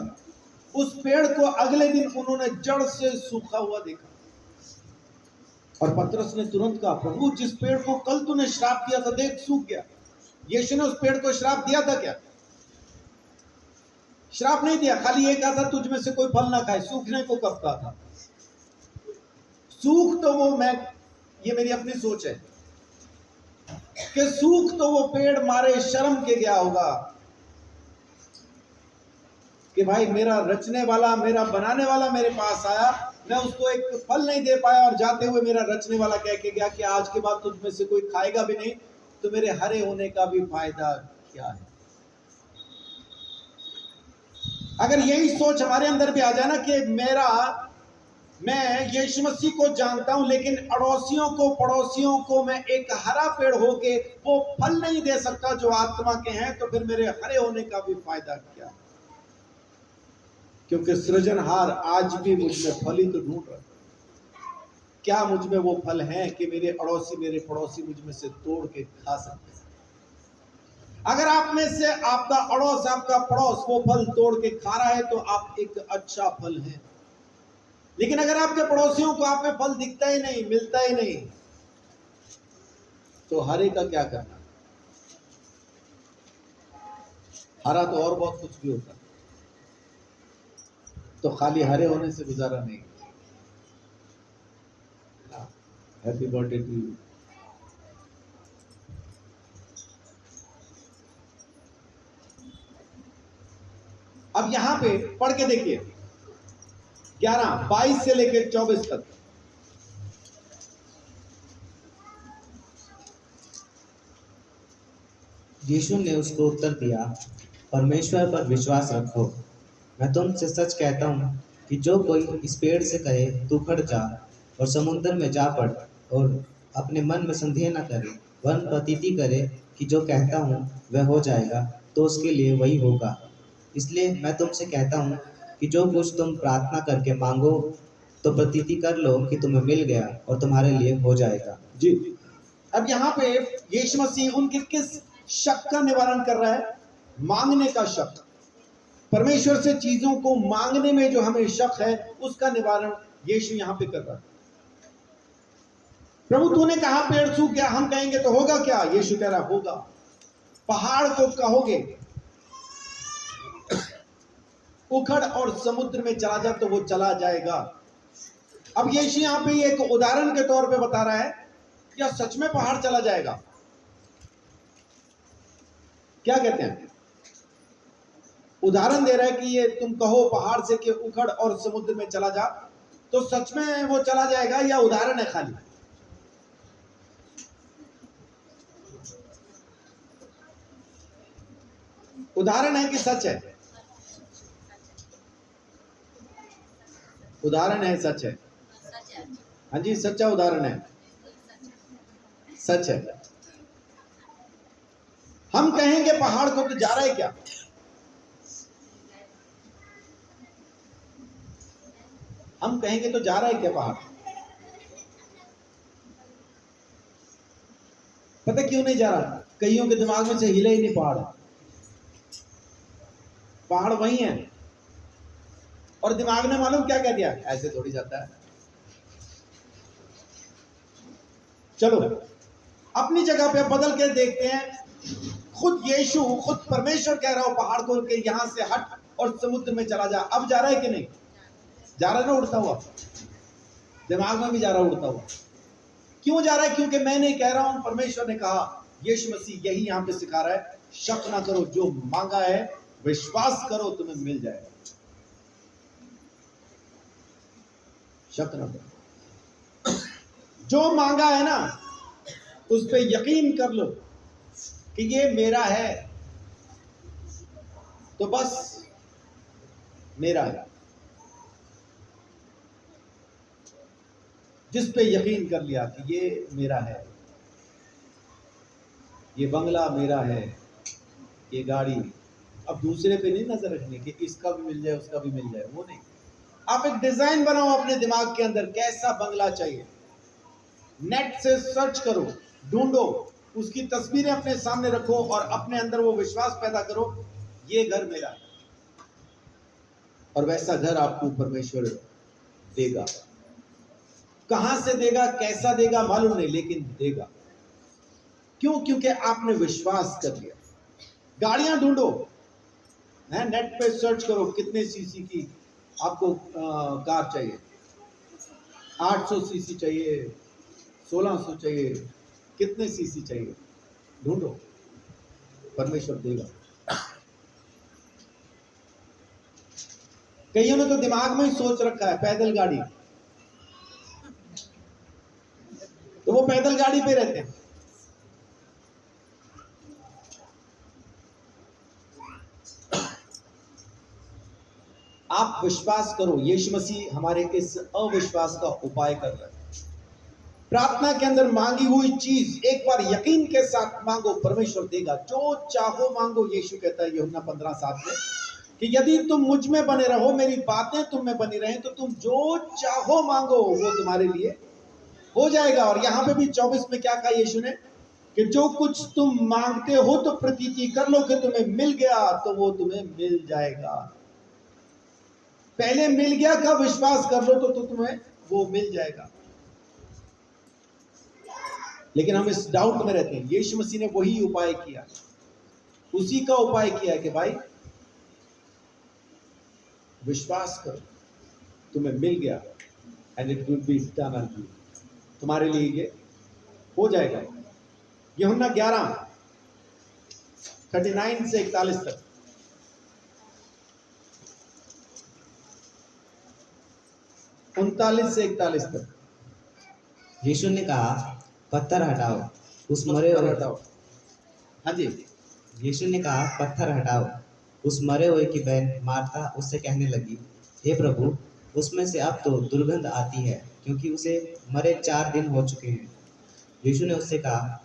उस पेड़ को अगले दिन उन्होंने जड़ से सूखा हुआ देखा। और पतरस ने तुरंत कहा, प्रभु जिस पेड़ को कल तूने श्राप किया था, देख सूख गया। यीशु ने उस पेड़ को श्राप दिया था क्या? श्राप नहीं दिया, खाली ये कहा था तुझ में से कोई फल ना खाए। सूखने को कब कहा था? सूख तो वो, मैं, ये मेरी अपनी सोच है कि सूख तो वो पेड़ मारे शर्म के गया होगा कि भाई मेरा रचने वाला, मेरा बनाने वाला मेरे पास आया, मैं उसको एक फल नहीं दे पाया, और जाते हुए मेरा रचने वाला कह के गया कि आज के बाद तुझ में से कोई खाएगा भी नहीं, तो मेरे हरे होने का भी फायदा क्या है? अगर यही सोच हमारे अंदर भी आ जाए ना कि मैं यीशु मसीह को जानता हूं, लेकिन अड़ोसियों को, पड़ोसियों को मैं एक हरा पेड़ होके वो फल नहीं दे सकता जो आत्मा के हैं, तो फिर मेरे हरे होने का भी फायदा क्या है? क्योंकि सृजनहार आज भी मुझ में फल ही तो ढूंढ रहा है। क्या मुझ में वो फल हैं कि मेरे अड़ोसी मेरे पड़ोसी मुझ में से तोड़ के खा सकते हैं? अगर आप में से आपका अड़ोस आपका पड़ोस वो फल तोड़ के खा रहा है तो आप एक अच्छा फल है। लेकिन अगर आपके पड़ोसियों को आप में फल दिखता ही नहीं, मिलता ही नहीं, तो हरे का क्या करना? हरा तो और बहुत कुछ भी होता, तो खाली हरे होने से गुजारा नहीं। Happy birthday to you. अब यहां पे पढ़ के देखिए 11:22 से लेकर 24 तक। यीशु ने उसको उत्तर दिया, परमेश्वर पर विश्वास रखो। मैं तुमसे सच कहता हूँ कि जो कोई इस पेड़ से कहे तू उखड़ जा और समुद्र में जा पड़ और अपने मन में संदेह न करे वरन प्रतीति करे कि जो कहता हूँ वह हो जाएगा, तो उसके लिए वही होगा। इसलिए मैं तुमसे कहता हूँ कि जो कुछ तुम प्रार्थना करके मांगो तो प्रतीति कर लो कि तुम्हें मिल गया और तुम्हारे लिए हो जाएगा। जी, अब यहां पे यीशु मसीह उनके किस शक का निवारण कर रहा है? मांगने का शक। परमेश्वर से चीजों को मांगने में जो हमें शक है उसका निवारण यीशु यहां पे कर रहा है। प्रभु तूने कहा पेड़ सूख गया, हम कहेंगे तो होगा क्या? यीशु कह रहा होगा। पहाड़ को कहोगे उखड़ और समुद्र में चला जा तो वो चला जाएगा। अब यीशु यहां पे एक उदाहरण के तौर पे बता रहा है, क्या सच में पहाड़ चला जाएगा? क्या कहते हैं? उदाहरण दे रहा है कि ये तुम कहो पहाड़ से कि उखड़ और समुद्र में चला जा, तो सच में वो चला जाएगा या उदाहरण है खाली? उदाहरण है कि सच है? उदाहरण है, सच है? हाँ जी, सच्चा उदाहरण है, सच है। हम कहेंगे पहाड़ को तो जा रहा है क्या? हम कहेंगे तो जा रहा है क्या पहाड़? पता क्यों नहीं जा रहा? कईयों के दिमाग में से हिले ही नहीं पहाड़। पहाड़ वही है और दिमाग ने मालूम क्या कह दिया, ऐसे थोड़ी जाता है। चलो अपनी जगह पे बदल के देखते हैं। खुद यीशु, खुद परमेश्वर कह रहा हो पहाड़ को कि यहां से हट और समुद्र में चला जा। अब जा रहा है कि नहीं? जा रहा ना उड़ता हुआ? दिमाग में भी जा रहा उड़ता हुआ। क्यों जा रहा है? क्योंकि मैं नहीं कह रहा हूं, परमेश्वर ने कहा। यीशु मसीह यही यहां पे सिखा रहा है, शक ना करो, जो मांगा है विश्वास करो तुम्हें मिल जाएगा। शक ना करो, जो मांगा है ना उस पे यकीन कर लो कि ये मेरा है, तो बस मेरा है। जिस पे यकीन कर लिया कि ये मेरा है, ये बंगला मेरा है, ये गाड़ी, अब दूसरे पे नहीं नजर रखनी कि इसका भी मिल जाए उसका भी मिल जाए, वो नहीं। आप एक डिजाइन बनाओ अपने दिमाग के अंदर, कैसा बंगला चाहिए। नेट से सर्च करो, ढूंढो, उसकी तस्वीरें अपने सामने रखो और अपने अंदर वो विश्वास पैदा करो, ये घर मेरा है। और वैसा घर आपको परमेश्वर देगा। कहां से देगा, कैसा देगा मालूम नहीं, लेकिन देगा। क्यों? क्योंकि आपने विश्वास कर लिया। गाड़ियां ढूंढो, नेट पे सर्च करो कितने सीसी की आपको कार चाहिए, 800 सीसी चाहिए, 1600 चाहिए, कितने सीसी चाहिए, ढूंढो, परमेश्वर देगा। कईयों ने तो दिमाग में ही सोच रखा है पैदल गाड़ी, तो वो पैदल गाड़ी पे रहते हैं। आप विश्वास करो, यीशु मसीह हमारे इस अविश्वास का उपाय कर रहे हैं। प्रार्थना के अंदर मांगी हुई चीज एक बार यकीन के साथ मांगो, परमेश्वर देगा। जो चाहो मांगो, यीशु कहता है यूहन्ना 15:7 में कि यदि तुम मुझ में बने रहो, मेरी बातें तुम में बनी रहें, तो तुम जो चाहो मांगो वो तुम्हारे लिए हो जाएगा। और यहां पे भी 24 में क्या कहा यीशु ने कि जो कुछ तुम मांगते हो तो प्रतीति कर लो कि तुम्हें मिल गया, तो वो तुम्हें मिल जाएगा। पहले मिल गया का विश्वास कर लो तो तुम्हें वो मिल जाएगा। लेकिन हम इस डाउट में रहते हैं। यीशु मसीह ने वही उपाय किया, उसी का उपाय किया कि भाई विश्वास करो, तुम्हें मिल गया, and it will be done unto you, तुम्हारे लिए ये हो जाएगा। यूहन्ना 11:39 से 41 तक। 39 से 41 तक। यीशु ने कहा, पत्थर हटाओ। उस मरे हुए हटाओ। हाँ जी। यीशु ने कहा, पत्थर हटाओ। उस मरे हुए की बहन मार्था उससे कहने लगी, हे प्रभु, उसमें से अब तो दुर्गंध आती है, क्योंकि उसे मरे 4 दिन हो चुके हैं। यीशु ने उससे कहा,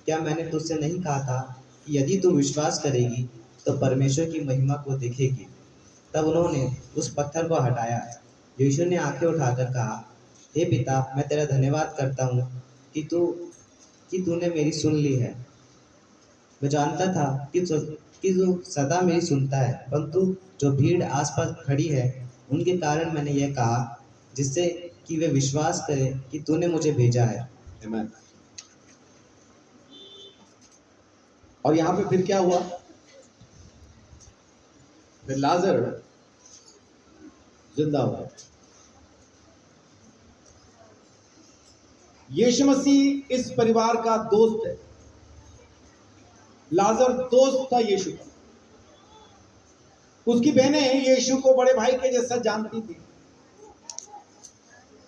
क्या मैंने तुझसे नहीं कहा था कि यदि तू विश्वास करेगी तो परमेश्वर की महिमा को देखेगी। तब उन्होंने उस पत्थर को हटाया। यीशु ने आंखें उठाकर कहा, हे पिता, मैं तेरा धन्यवाद करता हूँ कि तूने मेरी सुन ली है। मैं जानता था कि तू सदा मेरी सुनता है, परंतु जो भीड़ आसपास खड़ी है उनके कारण मैंने यह कहा, जिससे कि वे विश्वास करें कि तूने मुझे भेजा है। आमीन। और यहां पे फिर क्या हुआ? फिर लाजर जिंदा हुआ। यीशु मसीह इस परिवार का दोस्त है। लाजर दोस्त था यीशु का। उसकी बहनें यीशु को बड़े भाई के जैसा जानती थी,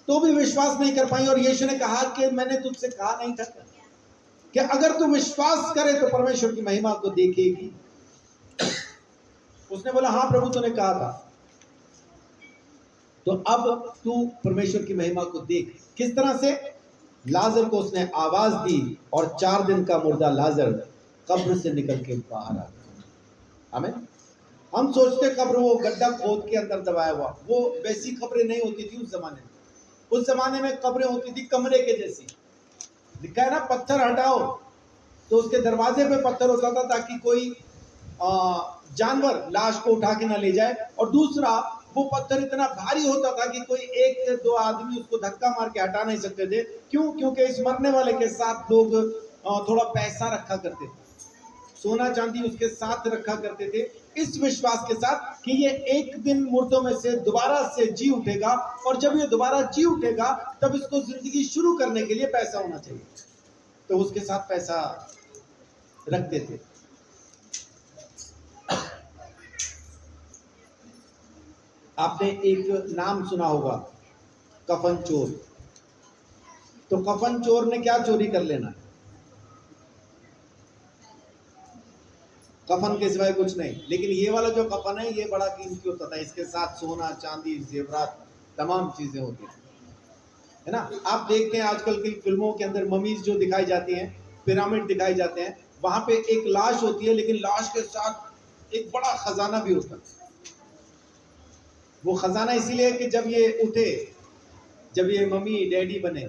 तो भी विश्वास नहीं कर पाई। और यीशु ने कहा कि मैंने तुझसे कहा नहीं था कि अगर तू विश्वास करे तो परमेश्वर की महिमा को देखेगी। उसने बोला, हाँ प्रभु, तूने कहा था। तो अब तू परमेश्वर की महिमा को देख। किस तरह से? लाजर को उसने आवाज दी और 4 दिन का मुर्दा लाजर कब्र से निकल के बाहर आ गया। आमीन। हम सोचते कब्र वो गड्ढा खोद के अंदर दबाया हुआ, वो वैसी कब्रें नहीं होती थी उस जमाने में। उस जमाने में कब्रें होती थी कमरे के जैसी। लिखा है ना, पत्थर हटाओ, तो उसके दरवाजे पे पत्थर होता था ताकि कोई जानवर लाश को उठा के ना ले जाए। और दूसरा, वो पत्थर इतना भारी होता था कि कोई 1 से 2 आदमी उसको धक्का मार के हटा नहीं सकते थे। क्यों? क्योंकि इस मरने वाले के साथ लोग थोड़ा पैसा रखा करते थे, सोना चांदी उसके साथ रखा करते थे, इस विश्वास के साथ कि ये एक दिन मुर्दों में से दोबारा से जी उठेगा, और जब ये दोबारा जी उठेगा तब इसको जिंदगी शुरू करने के लिए पैसा होना चाहिए। तो उसके साथ पैसा रखते थे। आपने एक नाम सुना होगा, कफन चोर। तो कफन चोर ने क्या चोरी कर लेना? कफन के सिवाय कुछ नहीं। लेकिन ये वाला जो कफन है ये बड़ा कीमती होता था, इसके साथ सोना चांदी जेवरात तमाम चीजें होती है ना। आप देखते हैं आजकल की फिल्मों के अंदर ममीज जो दिखाई जाती हैं, पिरामिड दिखाई जाते हैं, वहां पे एक लाश होती है, लेकिन लाश के साथ एक बड़ा खजाना भी होता है। वो खजाना इसीलिए कि जब ये उठे, जब ये मम्मी डैडी बने,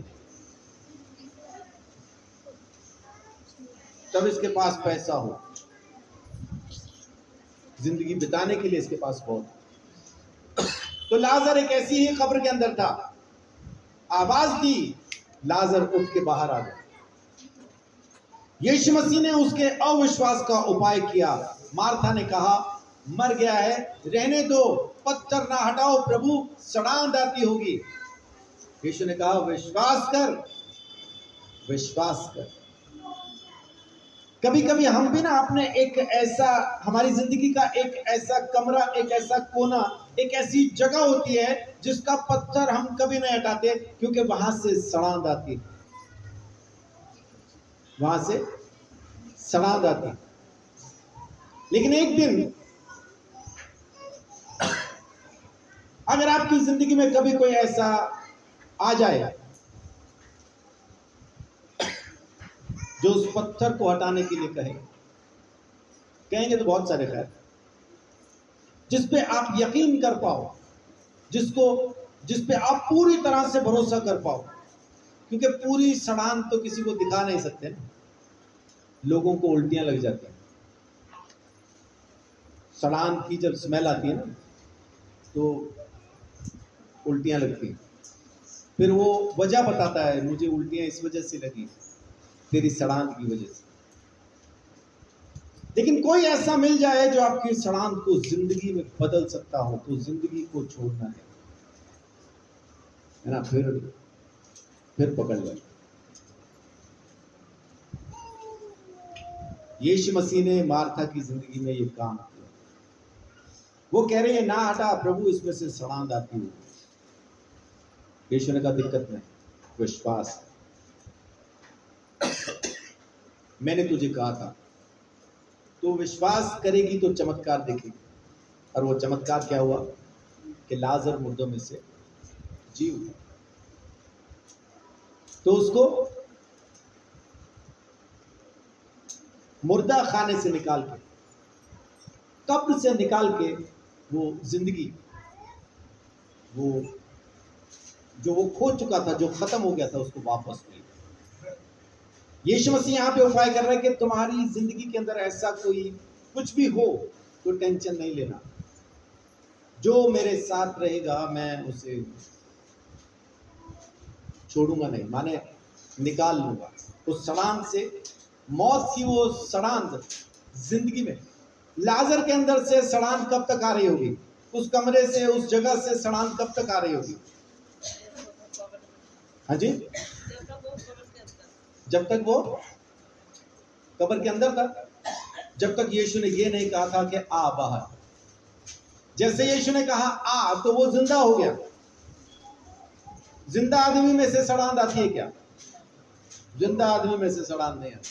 तब इसके पास पैसा हो, जिंदगी बिताने के लिए इसके पास बहुत। तो लाजर एक ऐसी ही कब्र के अंदर था। आवाज दी, लाजर उठ के बाहर आ गया। यीशु मसीह ने उसके अविश्वास का उपाय किया। मार्था ने कहा, मर गया है, रहने दो, पत्थर ना हटाओ प्रभु, सड़ांध आती होगी। यीशु ने कहा, विश्वास कर, विश्वास कर। कभी कभी हम भी ना अपने एक ऐसा, हमारी जिंदगी का एक ऐसा कमरा, एक ऐसा कोना, एक ऐसी जगह होती है जिसका पत्थर हम कभी नहीं हटाते, क्योंकि वहां से सड़ांध आती, वहां से सड़ांध आती। लेकिन एक दिन अगर आपकी जिंदगी में कभी कोई ऐसा आ जाए जो उस पत्थर को हटाने के लिए कहेंगे तो बहुत सारे खैर, जिस पे आप यकीन कर पाओ, जिस पे आप पूरी तरह से भरोसा कर पाओ। क्योंकि पूरी सड़ान तो किसी को दिखा नहीं सकते ना, लोगों को उल्टियां लग जाती हैं। सड़ान की जब स्मेल आती है ना तो उल्टियां लगती हैं। फिर वो वजह बताता है, मुझे उल्टियां इस वजह से लगी, तेरी सड़ान की वजह से। लेकिन कोई ऐसा मिल जाए जो आपकी सड़ान को जिंदगी में बदल सकता हो, तो जिंदगी को छोड़ना है ना, फिर पकड़ ले। यीशु मसीह ने मार्था की जिंदगी में ये काम किया। वो कह रही है ना हटा प्रभु, इसमें से सड़ांध आती है। यीशु ने कहा दिक्कत नहीं, विश्वास। मैंने तुझे कहा था, तो विश्वास करेगी तो चमत्कार देखेगी। और वो चमत्कार क्या हुआ कि लाजर मुर्दों में से जी उठा। तो उसको मुर्दा खाने से निकाल के, कब्र से निकाल के, वो जिंदगी, वो जो वो खो चुका था, जो खत्म हो गया था, उसको वापस मिल। यीशु मसीह यहाँ पे उपाय कर रहे हैं कि तुम्हारी जिंदगी के अंदर ऐसा कोई कुछ भी हो तो टेंशन नहीं लेना। जो मेरे साथ रहेगा मैं उसे छोड़ूंगा नहीं, माने निकाल लूंगा उस सड़ांध से। मौत की वो सड़ांध जिंदगी में, लाजर के अंदर से सड़ांध कब तक आ रही होगी? उस कमरे से, उस जगह से सड़ांध कब तक आ रही होगी? हाँ जी, जब तक वो कब्र के अंदर था, जब तक यीशु ने ये नहीं कहा था कि आ बाहर। जैसे यीशु ने कहा आ, तो वो जिंदा हो गया। जिंदा आदमी में से सड़ांध आती है क्या? जिंदा आदमी में से सड़ांध नहीं आती।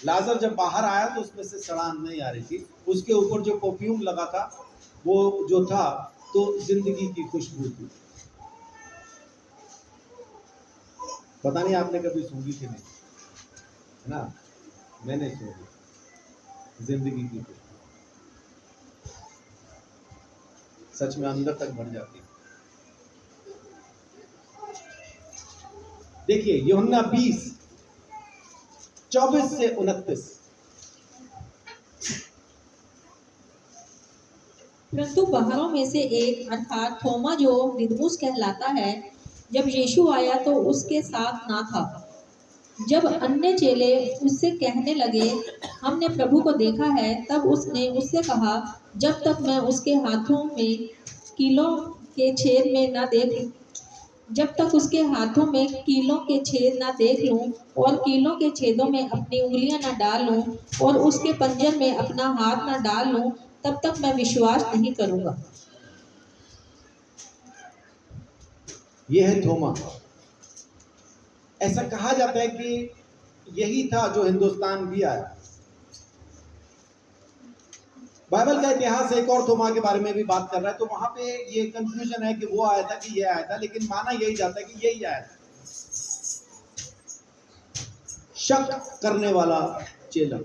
लाजर जब बाहर आया तो उसमें से सड़ांध नहीं आ रही थी। उसके ऊपर जो परफ्यूम लगा था वो जो था तो जिंदगी की खुशबू थी। पता नहीं आपने कभी सूंघी कि नहीं, है ना? मैंने सूंघी जिंदगी की खुशबू, सच में अंदर तक बढ़ जाती है। देखिए यूहन्ना 20:24 से 29। परंतु बाहरों में से एक अर्थात थोमा जो दिदमुस कहलाता है, जब यीशु आया तो उसके साथ ना था। जब अन्य चेले उससे कहने लगे हमने प्रभु को देखा है, तब उसने उससे कहा जब तक मैं उसके हाथों में कीलों के छेद में न देख जब तक उसके हाथों में कीलों के छेद न देख लूं और कीलों के छेदों में अपनी उंगलियां न डाल लूं और उसके पंजर में अपना हाथ न डाल लूं, तब तक मैं विश्वास नहीं करूंगा। यह है थोमा। ऐसा कहा जाता है कि यही था जो हिंदुस्तान भी आया। बाइबल का इतिहास एक और थोमा के बारे में भी बात कर रहा है, तो वहां पे ये कंफ्यूजन है कि वो आया था कि ये आया था, लेकिन माना यही जाता है कि यही आया था। शक करने वाला चेला।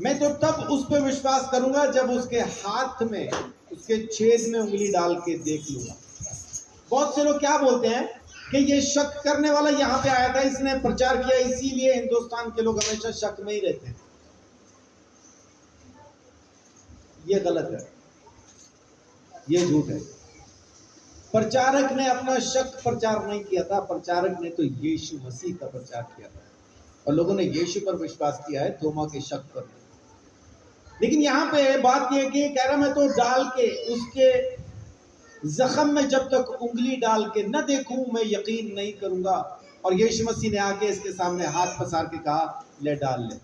मैं तो तब उस पर विश्वास करूंगा जब उसके हाथ में, उसके छेद में उंगली डाल के देख लूंगा। बहुत से लोग क्या बोलते हैं कि ये शक करने वाला यहाँ पे आया था, इसने प्रचार किया, इसीलिए हिंदुस्तान के लोग हमेशा शक में ही रहते हैं। ये गलत है, ये झूठ है। प्रचारक ने अपना शक प्रचार नहीं किया था, प्रचारक ने तो यीशु मसीह का प्रचार किया था और लोगों ने यीशु पर विश्वास किया है, थोमा के शक पर। लेकिन यहाँ पे बात यह है कि कह रहा मैं तो डाल के उसके जख्म में जब तक उंगली डाल के न देखूं मैं यकीन नहीं करूंगा। और यीशु मसीह ने आके इसके सामने हाथ पसार के कहा ले डाल ले,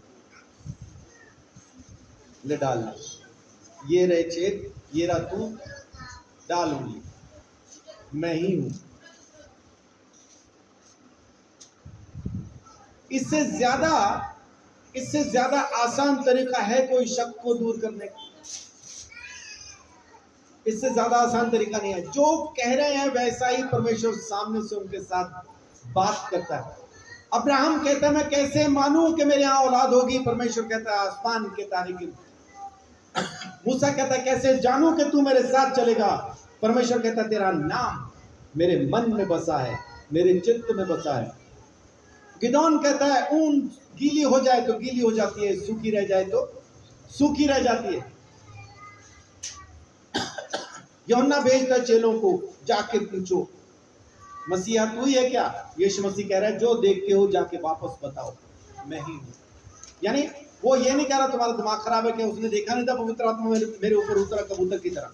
ले डाल ले, ये रहे छेद, ये रहा तू, डाल उंगली, मैं ही हूं। इससे ज्यादा आसान तरीका है कोई शक को दूर करने का? इससे ज्यादा आसान तरीका नहीं है। जो कह रहे हैं वैसा ही परमेश्वर सामने से उनके साथ बात करता है। अब्राहम कहता है मैं कैसे मानूं कि मेरे यहाँ औलाद होगी? परमेश्वर कहता है आसमान के तारे गिन, मूसा कहता है कैसे जानूं कि तू मेरे साथ चलेगा? परमेश्वर कहता है तेरा नाम मेरे मन में बसा है, मेरे चित्त में बसा है। गिदोन कहता है ऊन गीली हो जाए तो गीली हो जाती है, सूखी रह जाए तो सूखी रह जाती है। यूहन्ना भेजता चेलों को, जाके पूछो मसीहा तू ही है क्या? यीशु मसीह कह रहा है जो देखते हो जाके वापस बताओ मैं ही हूं। यानी वो ये नहीं कह रहा तुम्हारा दिमाग खराब है कि उसने देखा नहीं था पवित्र आत्मा मेरे ऊपर उतरा कबूतर की तरह।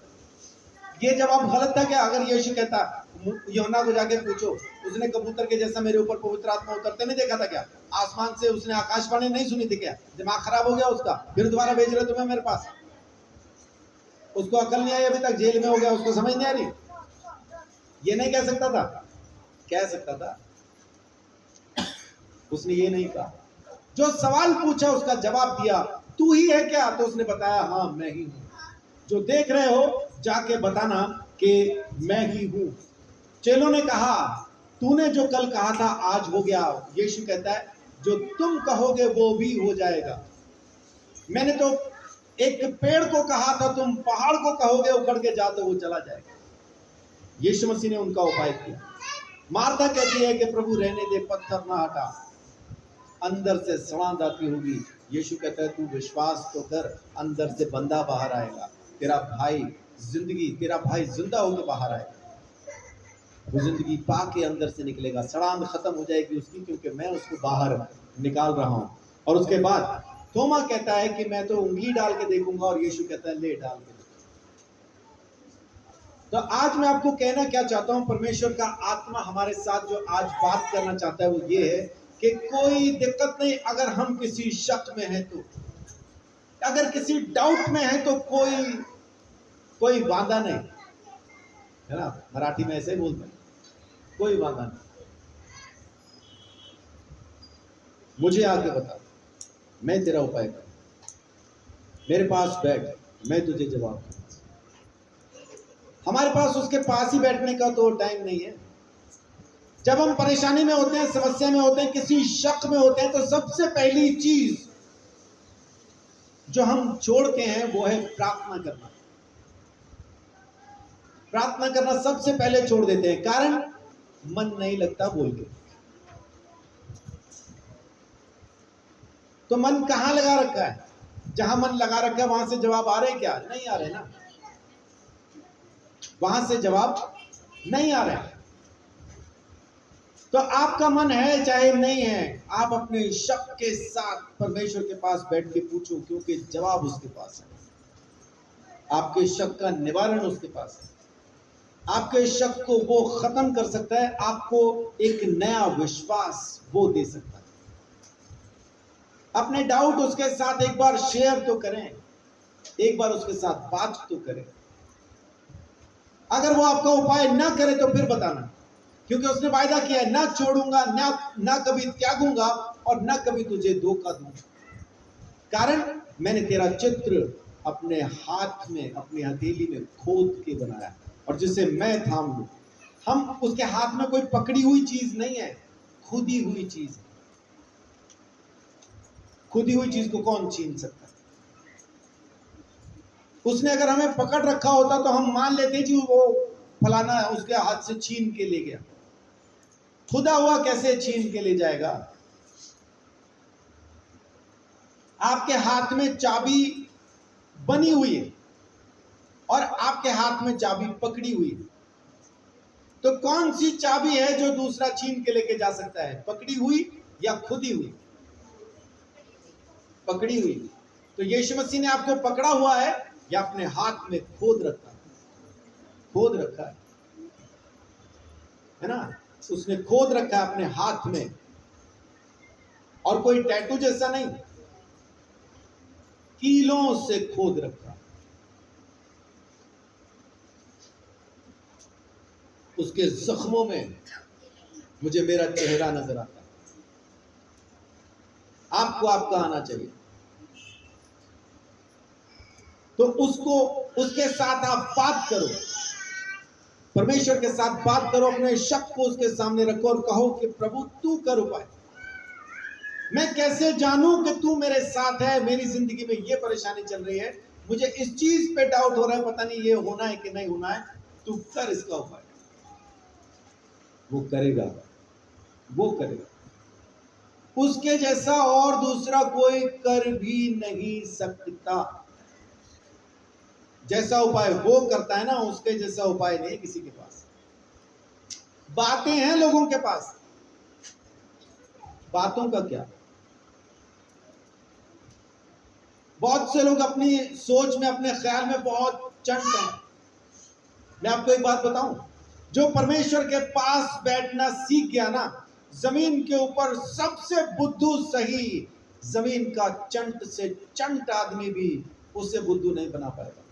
ये जवाब गलत था क्या? अगर यीशु कहता यूहन्ना को जाके पूछो, उसने कबूतर के जैसा मेरे ऊपर पवित्र आत्मा उतरते नहीं देखा था क्या? आसमान से उसने आकाशवाणी नहीं सुनी थी क्या? दिमाग खराब हो गया उसका, फिर दोबारा भेज रहे तुम्हें मेरे पास। उसको अकल नहीं आई, अभी तक जेल में हो गया, उसको समझ नहीं आ रही। ये नहीं कह सकता था? कह सकता था, उसने ये नहीं कहा। जो सवाल पूछा उसका जवाब दिया, तू ही है क्या? तो उसने बताया हाँ मैं ही हूं। जो देख रहे हो जाके बताना कि मैं ही हूं। चेलों ने कहा तूने जो कल कहा था आज हो गया। यीशु कहता है जो तुम कहोगे वो भी हो जाएगा। मैंने तो एक पेड़ को कहा था तुम पहाड़ को कहोगे उखड़ के जा तो वो चला जाएगा। यीशु मसीह ने उनका उपाय किया। मार्था कहती है कि प्रभु रहने दे, पत्थर ना हटा, अंदर से सड़ांध आती होगी। यीशु कहता है तू विश्वास तो कर, अंदर से बंदा बाहर आएगा, तेरा भाई जिंदा होकर बाहर आएगा। वो जिंदगी पाके अंदर से निकलेगा, सड़ांध खत्म हो जाएगी उसकी, क्योंकि मैं उसको बाहर निकाल रहा हूं। और उसके बाद थोमा कहता है कि मैं तो उंगली डाल के देखूंगा, और यीशु कहता है ले डाल के। तो आज मैं आपको कहना क्या चाहता हूं, परमेश्वर का आत्मा हमारे साथ जो आज बात करना चाहता है वो ये है कि कोई दिक्कत नहीं अगर हम किसी शक में हैं तो, अगर किसी डाउट में है तो कोई वादा नहीं है ना। मराठी में ऐसे बोलते हैं, कोई वादा नहीं। मुझे आके बता, मैं तेरा उपाय करूं, मेरे पास बैठ, मैं तुझे जवाब दूं। हमारे पास उसके पास ही बैठने का तो टाइम नहीं है। जब हम परेशानी में होते हैं, समस्या में होते हैं, किसी शक में होते हैं, तो सबसे पहली चीज जो हम छोड़ते हैं वो है प्रार्थना करना। प्रार्थना करना सबसे पहले छोड़ देते हैं, कारण मन नहीं लगता बोल के। तो मन कहां लगा रखा है? जहां मन लगा रखा है वहां से जवाब आ रहे क्या? नहीं आ रहे ना, वहां से जवाब नहीं आ रहे। तो आपका मन है चाहे नहीं है, आप अपने शक के साथ परमेश्वर के पास बैठ के पूछो, क्योंकि जवाब उसके पास है। आपके शक का निवारण उसके पास है। आपके शक को वो खत्म कर सकता है, आपको एक नया विश्वास वो दे सकता है। अपने डाउट उसके साथ एक बार शेयर तो करें, एक बार उसके साथ बात तो करें। अगर वो आपका उपाय ना करे तो फिर बताना, क्योंकि उसने वायदा किया है ना छोड़ूंगा, ना कभी त्यागूंगा, और ना कभी तुझे धोखा दूंगा। कारण मैंने तेरा चित्र अपने हाथ में, अपनी हथेली में खोद के बनाया, और जिसे मैं थाम लूं। हम उसके हाथ में कोई पकड़ी हुई चीज नहीं है, खुदी हुई चीज है। खुदी हुई चीज को कौन छीन सकता है? उसने अगर हमें पकड़ रखा होता तो हम मान लेते जी वो फलाना उसके हाथ से छीन के ले गया। खुदा हुआ कैसे छीन के ले जाएगा? आपके हाथ में चाबी बनी हुई है और आपके हाथ में चाबी पकड़ी हुई है, तो कौन सी चाबी है जो दूसरा छीन के लेके जा सकता है? पकड़ी हुई या खुदी हुई? पकड़ी हुई। तो यीशु मसीह ने आपको पकड़ा हुआ है या अपने हाथ में खोद रखा है ना? उसने खोद रखा है अपने हाथ में, और कोई टैटू जैसा नहीं, कीलों से खोद रखा। उसके जख्मों में मुझे मेरा चेहरा नजर आता है। आपको आपका आना चाहिए। तो उसके साथ आप बात करो, परमेश्वर के साथ बात करो, अपने शक को उसके सामने रखो और कहो कि प्रभु तू कर उपाय। मैं कैसे जानूं कि तू मेरे साथ है? मेरी जिंदगी में ये परेशानी चल रही है, मुझे इस चीज पे डाउट हो रहा है, पता नहीं ये होना है कि नहीं होना है, तू कर इसका उपाय। वो करेगा, वो करेगा। उसके जैसा और दूसरा कोई कर भी नहीं सकता। जैसा उपाय वो करता है ना, उसके जैसा उपाय नहीं किसी के पास। बातें हैं लोगों के पास, बातों का क्या। बहुत से लोग अपनी सोच में, अपने ख्याल में बहुत चंट हैं। मैं आपको एक बात बताऊं, जो परमेश्वर के पास बैठना सीख गया ना, जमीन के ऊपर सबसे बुद्धू सही, जमीन का चंट से चंट आदमी भी उसे बुद्धू नहीं बना पाएगा,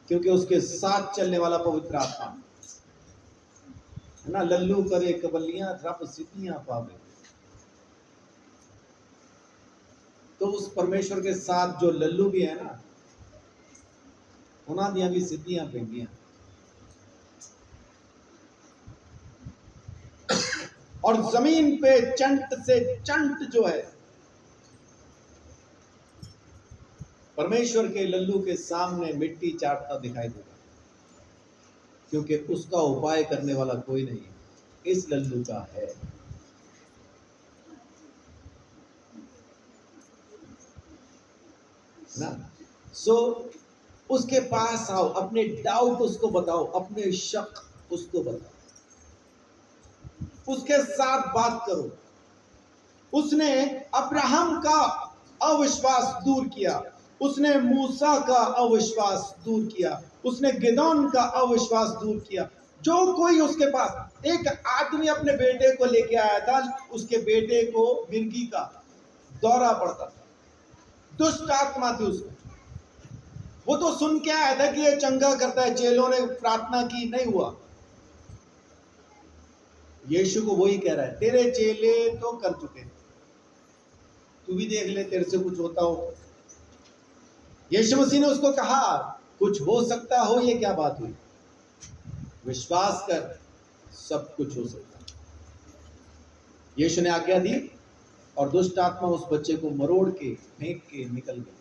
क्योंकि उसके साथ चलने वाला पवित्र आत्मा है ना। लल्लू करे कबलियां, रब सिद्धियां पावे। तो उस परमेश्वर के साथ जो लल्लू भी है ना, उन्हां दियां भी सिद्धियां पेंदियां। और जमीन पे चंट से चंट जो है, परमेश्वर के लल्लू के सामने मिट्टी चाटता दिखाई देगा, क्योंकि उसका उपाय करने वाला कोई नहीं, इस लल्लू का है। ना सो उसके पास आओ, अपने डाउट उसको बताओ, अपने शक उसको बताओ, उसके साथ बात करो। उसने अब्राहम का अविश्वास दूर किया, उसने मूसा का अविश्वास दूर किया, उसने गिदोन का अविश्वास दूर किया। जो कोई उसके पास, एक आदमी अपने बेटे को लेके आया था, उसके बेटे को मिर्गी का दौरा पड़ता था, दुष्ट आत्मा थी उसमें। वो तो सुन के आया था कि ये चंगा करता है, चेलों ने प्रार्थना की, नहीं हुआ। यीशु को वही कह रहा है, तेरे चेले तो कर चुके, तू भी देख ले, तेरे से कुछ होता हो। यीशु मसीह ने उसको कहा, कुछ हो सकता हो, ये क्या बात हुई, विश्वास कर, सब कुछ हो सकता है। यीशु ने आज्ञा दी और दुष्ट आत्मा उस बच्चे को मरोड़ के फेंक के निकल गई।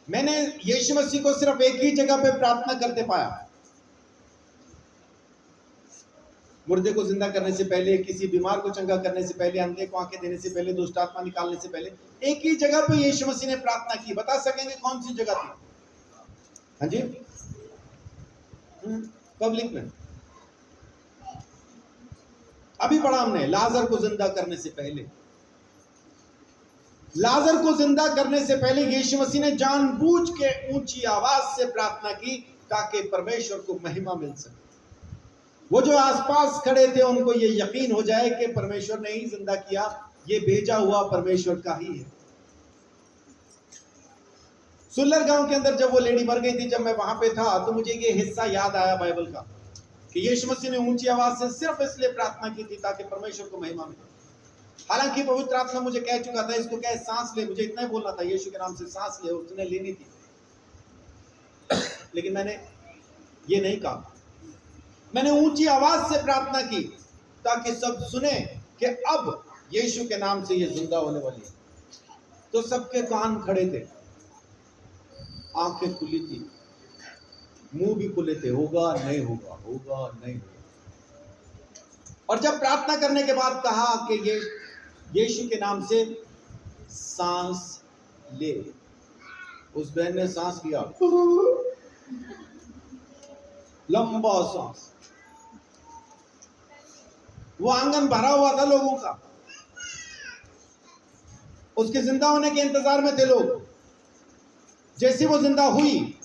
मैंने यीशु मसीह को सिर्फ एक ही जगह पे प्रार्थना करते पाया, मुर्दे को जिंदा करने से पहले, किसी बीमार को चंगा करने से पहले, अंधे को आंखें देने से पहले, दुष्ट आत्मा निकालने से पहले। एक ही जगह पे यीशु मसीह ने प्रार्थना की। बता सकेंगे कौन सी जगह थी? हाँ जी, पब्लिक में। अभी पढ़ा हमने, लाजर को जिंदा करने से पहले। लाजर को जिंदा करने से पहले यीशु मसीह ने जानबूझ के ऊंची आवाज से प्रार्थना की, ताकि परमेश्वर को महिमा मिल सके। वो जो आसपास खड़े थे उनको ये यकीन हो जाए कि परमेश्वर ने ही जिंदा किया, ये भेजा हुआ परमेश्वर का ही है। सुल्लर गांव के अंदर जब वो लेडी मर गई थी, जब मैं वहां पे था, तो मुझे ये हिस्सा याद आया बाइबल का, कि यीशु मसीह ने ऊंची आवाज से सिर्फ इसलिए प्रार्थना की थी ताकि परमेश्वर को महिमा मिले। हालांकि पवित्र आत्मा मुझे कह चुका था, इसको कह सांस ले, मुझे इतना ही बोलना था, यीशु के नाम से सांस ले, उसने लेनी थी, लेकिन मैंने ये नहीं कहा। मैंने ऊंची आवाज से प्रार्थना की ताकि सब सुने कि अब यीशु के नाम से ये जिंदा होने वाली है। तो सबके कान खड़े थे, आंखें खुली थी, मुंह भी खुले थे, होगा नहीं होगा, होगा नहीं होगा। और जब प्रार्थना करने के बाद कहा कि ये यीशु के नाम से सांस ले, उस बहन ने सांस लिया, लंबा सांस। वो आंगन भरा हुआ था लोगों का, उसके जिंदा होने के इंतजार में थे लोग। जैसे वो जिंदा हुई,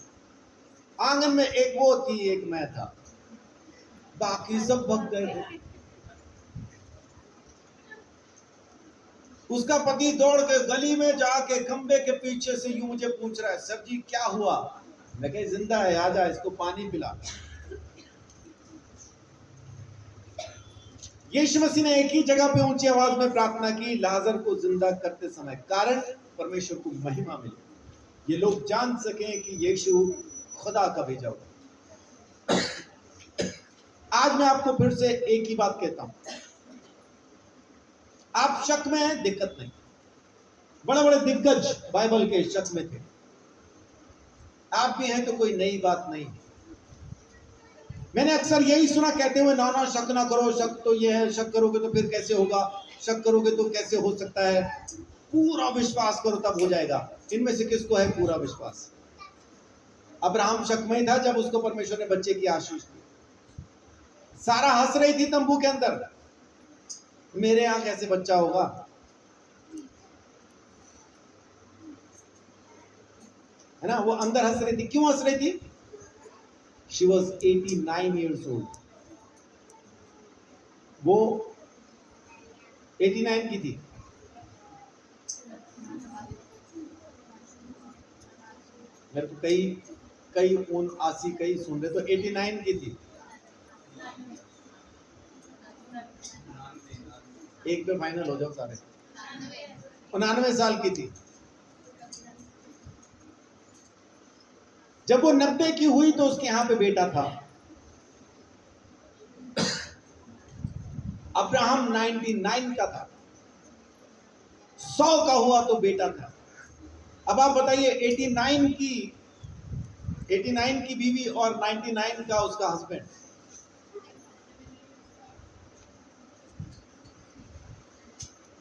आंगन में एक वो थी, एक मैं था, बाकी सब भग गए थे। उसका पति दौड़ के गली में जाके खंबे के पीछे से यूं मुझे पूछ रहा है, सर जी क्या हुआ? मैं कहा जिंदा है, आजा इसको पानी पिला। यीशु मसीह ने एक ही जगह पे ऊंची आवाज में प्रार्थना की, लाजर को जिंदा करते समय, कारण परमेश्वर को महिमा मिले, ये लोग जान सकें कि यीशु खुदा का भेजा हुआ। आज मैं आपको फिर से एक ही बात कहता हूं, आप शक में हैं, दिक्कत नहीं, बड़े बड़े दिग्गज बाइबल के शक में थे। आप भी हैं तो कोई नई बात नहीं। मैंने अक्सर यही सुना कहते हुए, ना ना शक ना करो, शक तो ये है, शक करोगे तो फिर कैसे होगा, शक करोगे तो कैसे हो सकता है, पूरा विश्वास करो तब हो जाएगा। इनमें से किसको है पूरा विश्वास? अब्राहम शक में था जब उसको परमेश्वर ने बच्चे की आशीष दी। सारा हंस रही थी तंबू के अंदर, मेरे यहां कैसे बच्चा होगा। है ना, वो अंदर हंस रही थी। क्यों हंस रही थी? She was 89 years old। वो 89 की थी। मेरे को कई 79 कई सुन रहे, तो 89 की थी। एक पे फाइनल हो जाओ सारे। 99 साल की थी। जब वो 90 की हुई तो उसके यहां पे बेटा था। अब्राहम 99 का था, 100 का हुआ तो बेटा था। अब आप बताइए 89 की बीवी और 99 का उसका हस्बैंड,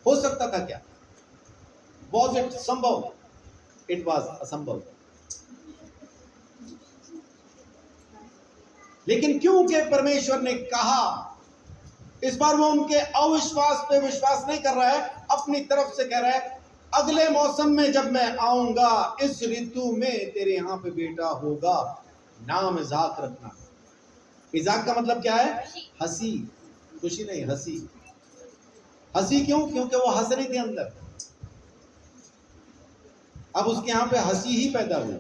हो सकता था क्या? वॉज इट संभव? इट वॉज असंभव। लेकिन क्योंकि परमेश्वर ने कहा, इस बार वो उनके अविश्वास पे विश्वास नहीं कर रहा है, अपनी तरफ से कह रहा है, अगले मौसम में जब मैं आऊंगा इस ऋतु में तेरे यहां पे बेटा होगा, नाम इज़ाक रखना। इज़ाक का मतलब क्या है? हंसी, खुशी नहीं, हंसी। हंसी क्यों? क्योंकि वो हंस रही थी अंदर। अब उसके यहां पे हंसी ही पैदा हुई।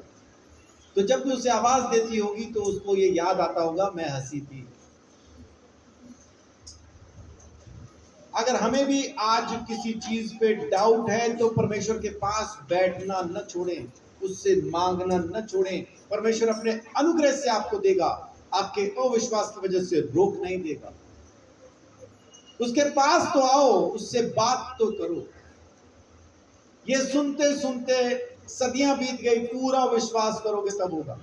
तो जब भी उसे आवाज देती होगी तो उसको ये याद आता होगा, मैं हंसी थी। अगर हमें भी आज किसी चीज पे डाउट है तो परमेश्वर के पास बैठना न छोड़ें, उससे मांगना न छोड़ें। परमेश्वर अपने अनुग्रह से आपको देगा, आपके अविश्वास की वजह से रोक नहीं देगा। उसके पास तो आओ, उससे बात तो करो। ये सुनते सुनते सदियां बीत गई, पूरा विश्वास करोगे तब होगा।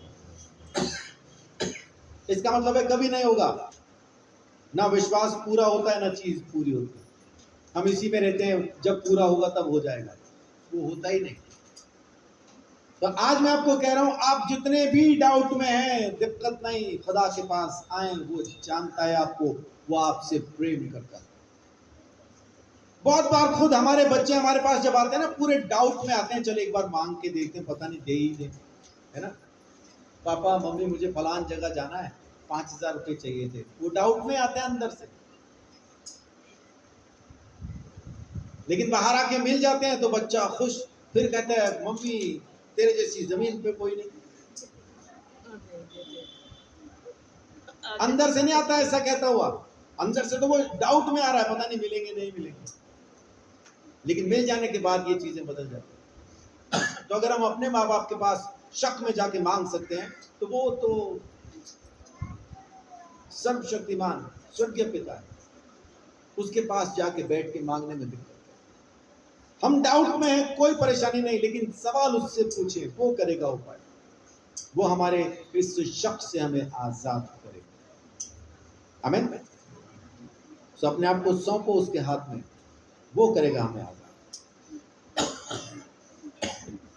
इसका मतलब है कभी नहीं होगा। ना विश्वास पूरा होता है, ना चीज पूरी होती है। हम इसी में रहते हैं, जब पूरा होगा तब हो जाएगा, वो होता ही नहीं। तो आज मैं आपको कह रहा हूं, आप जितने भी डाउट में हैं, दिक्कत नहीं, खुदा के पास आए, वो जानता है आपको, वो आपसे प्रेम करता है। बहुत बार खुद हमारे बच्चे हमारे पास जब आते हैं ना, पूरे डाउट में आते हैं, चलो एक बार मांग के देखते हैं, पता नहीं दे ही दे, है ना। पापा मम्मी मुझे फलान जगह जाना है, 5,000 रुपये चाहिए थे। वो डाउट में आते हैं अंदर से, लेकिन बाहर आके मिल जाते हैं तो बच्चा खुश, फिर कहता है मम्मी तेरे जैसी जमीन पे कोई नहीं। अंदर से नहीं आता ऐसा कहता हुआ, अंदर से तो वो डाउट में आ रहा है, पता नहीं मिलेंगे नहीं मिलेंगे, लेकिन मिल जाने के बाद ये चीजें बदल जाती हैं। तो अगर हम अपने माँ बाप के पास शक में जाके मांग सकते हैं, तो वो तो सर्वशक्तिमान स्वर्गीय पिता है, उसके पास जाके बैठ के मांगने में दिक्कत। हम डाउट में हैं, कोई परेशानी नहीं, लेकिन सवाल उससे पूछे, वो करेगा उपाय। वो हमारे इस शक से हमें आजाद करेगा। आमीन। तो अपने आप को सौंपो उसके हाथ में, वो करेगा हमें आजाद।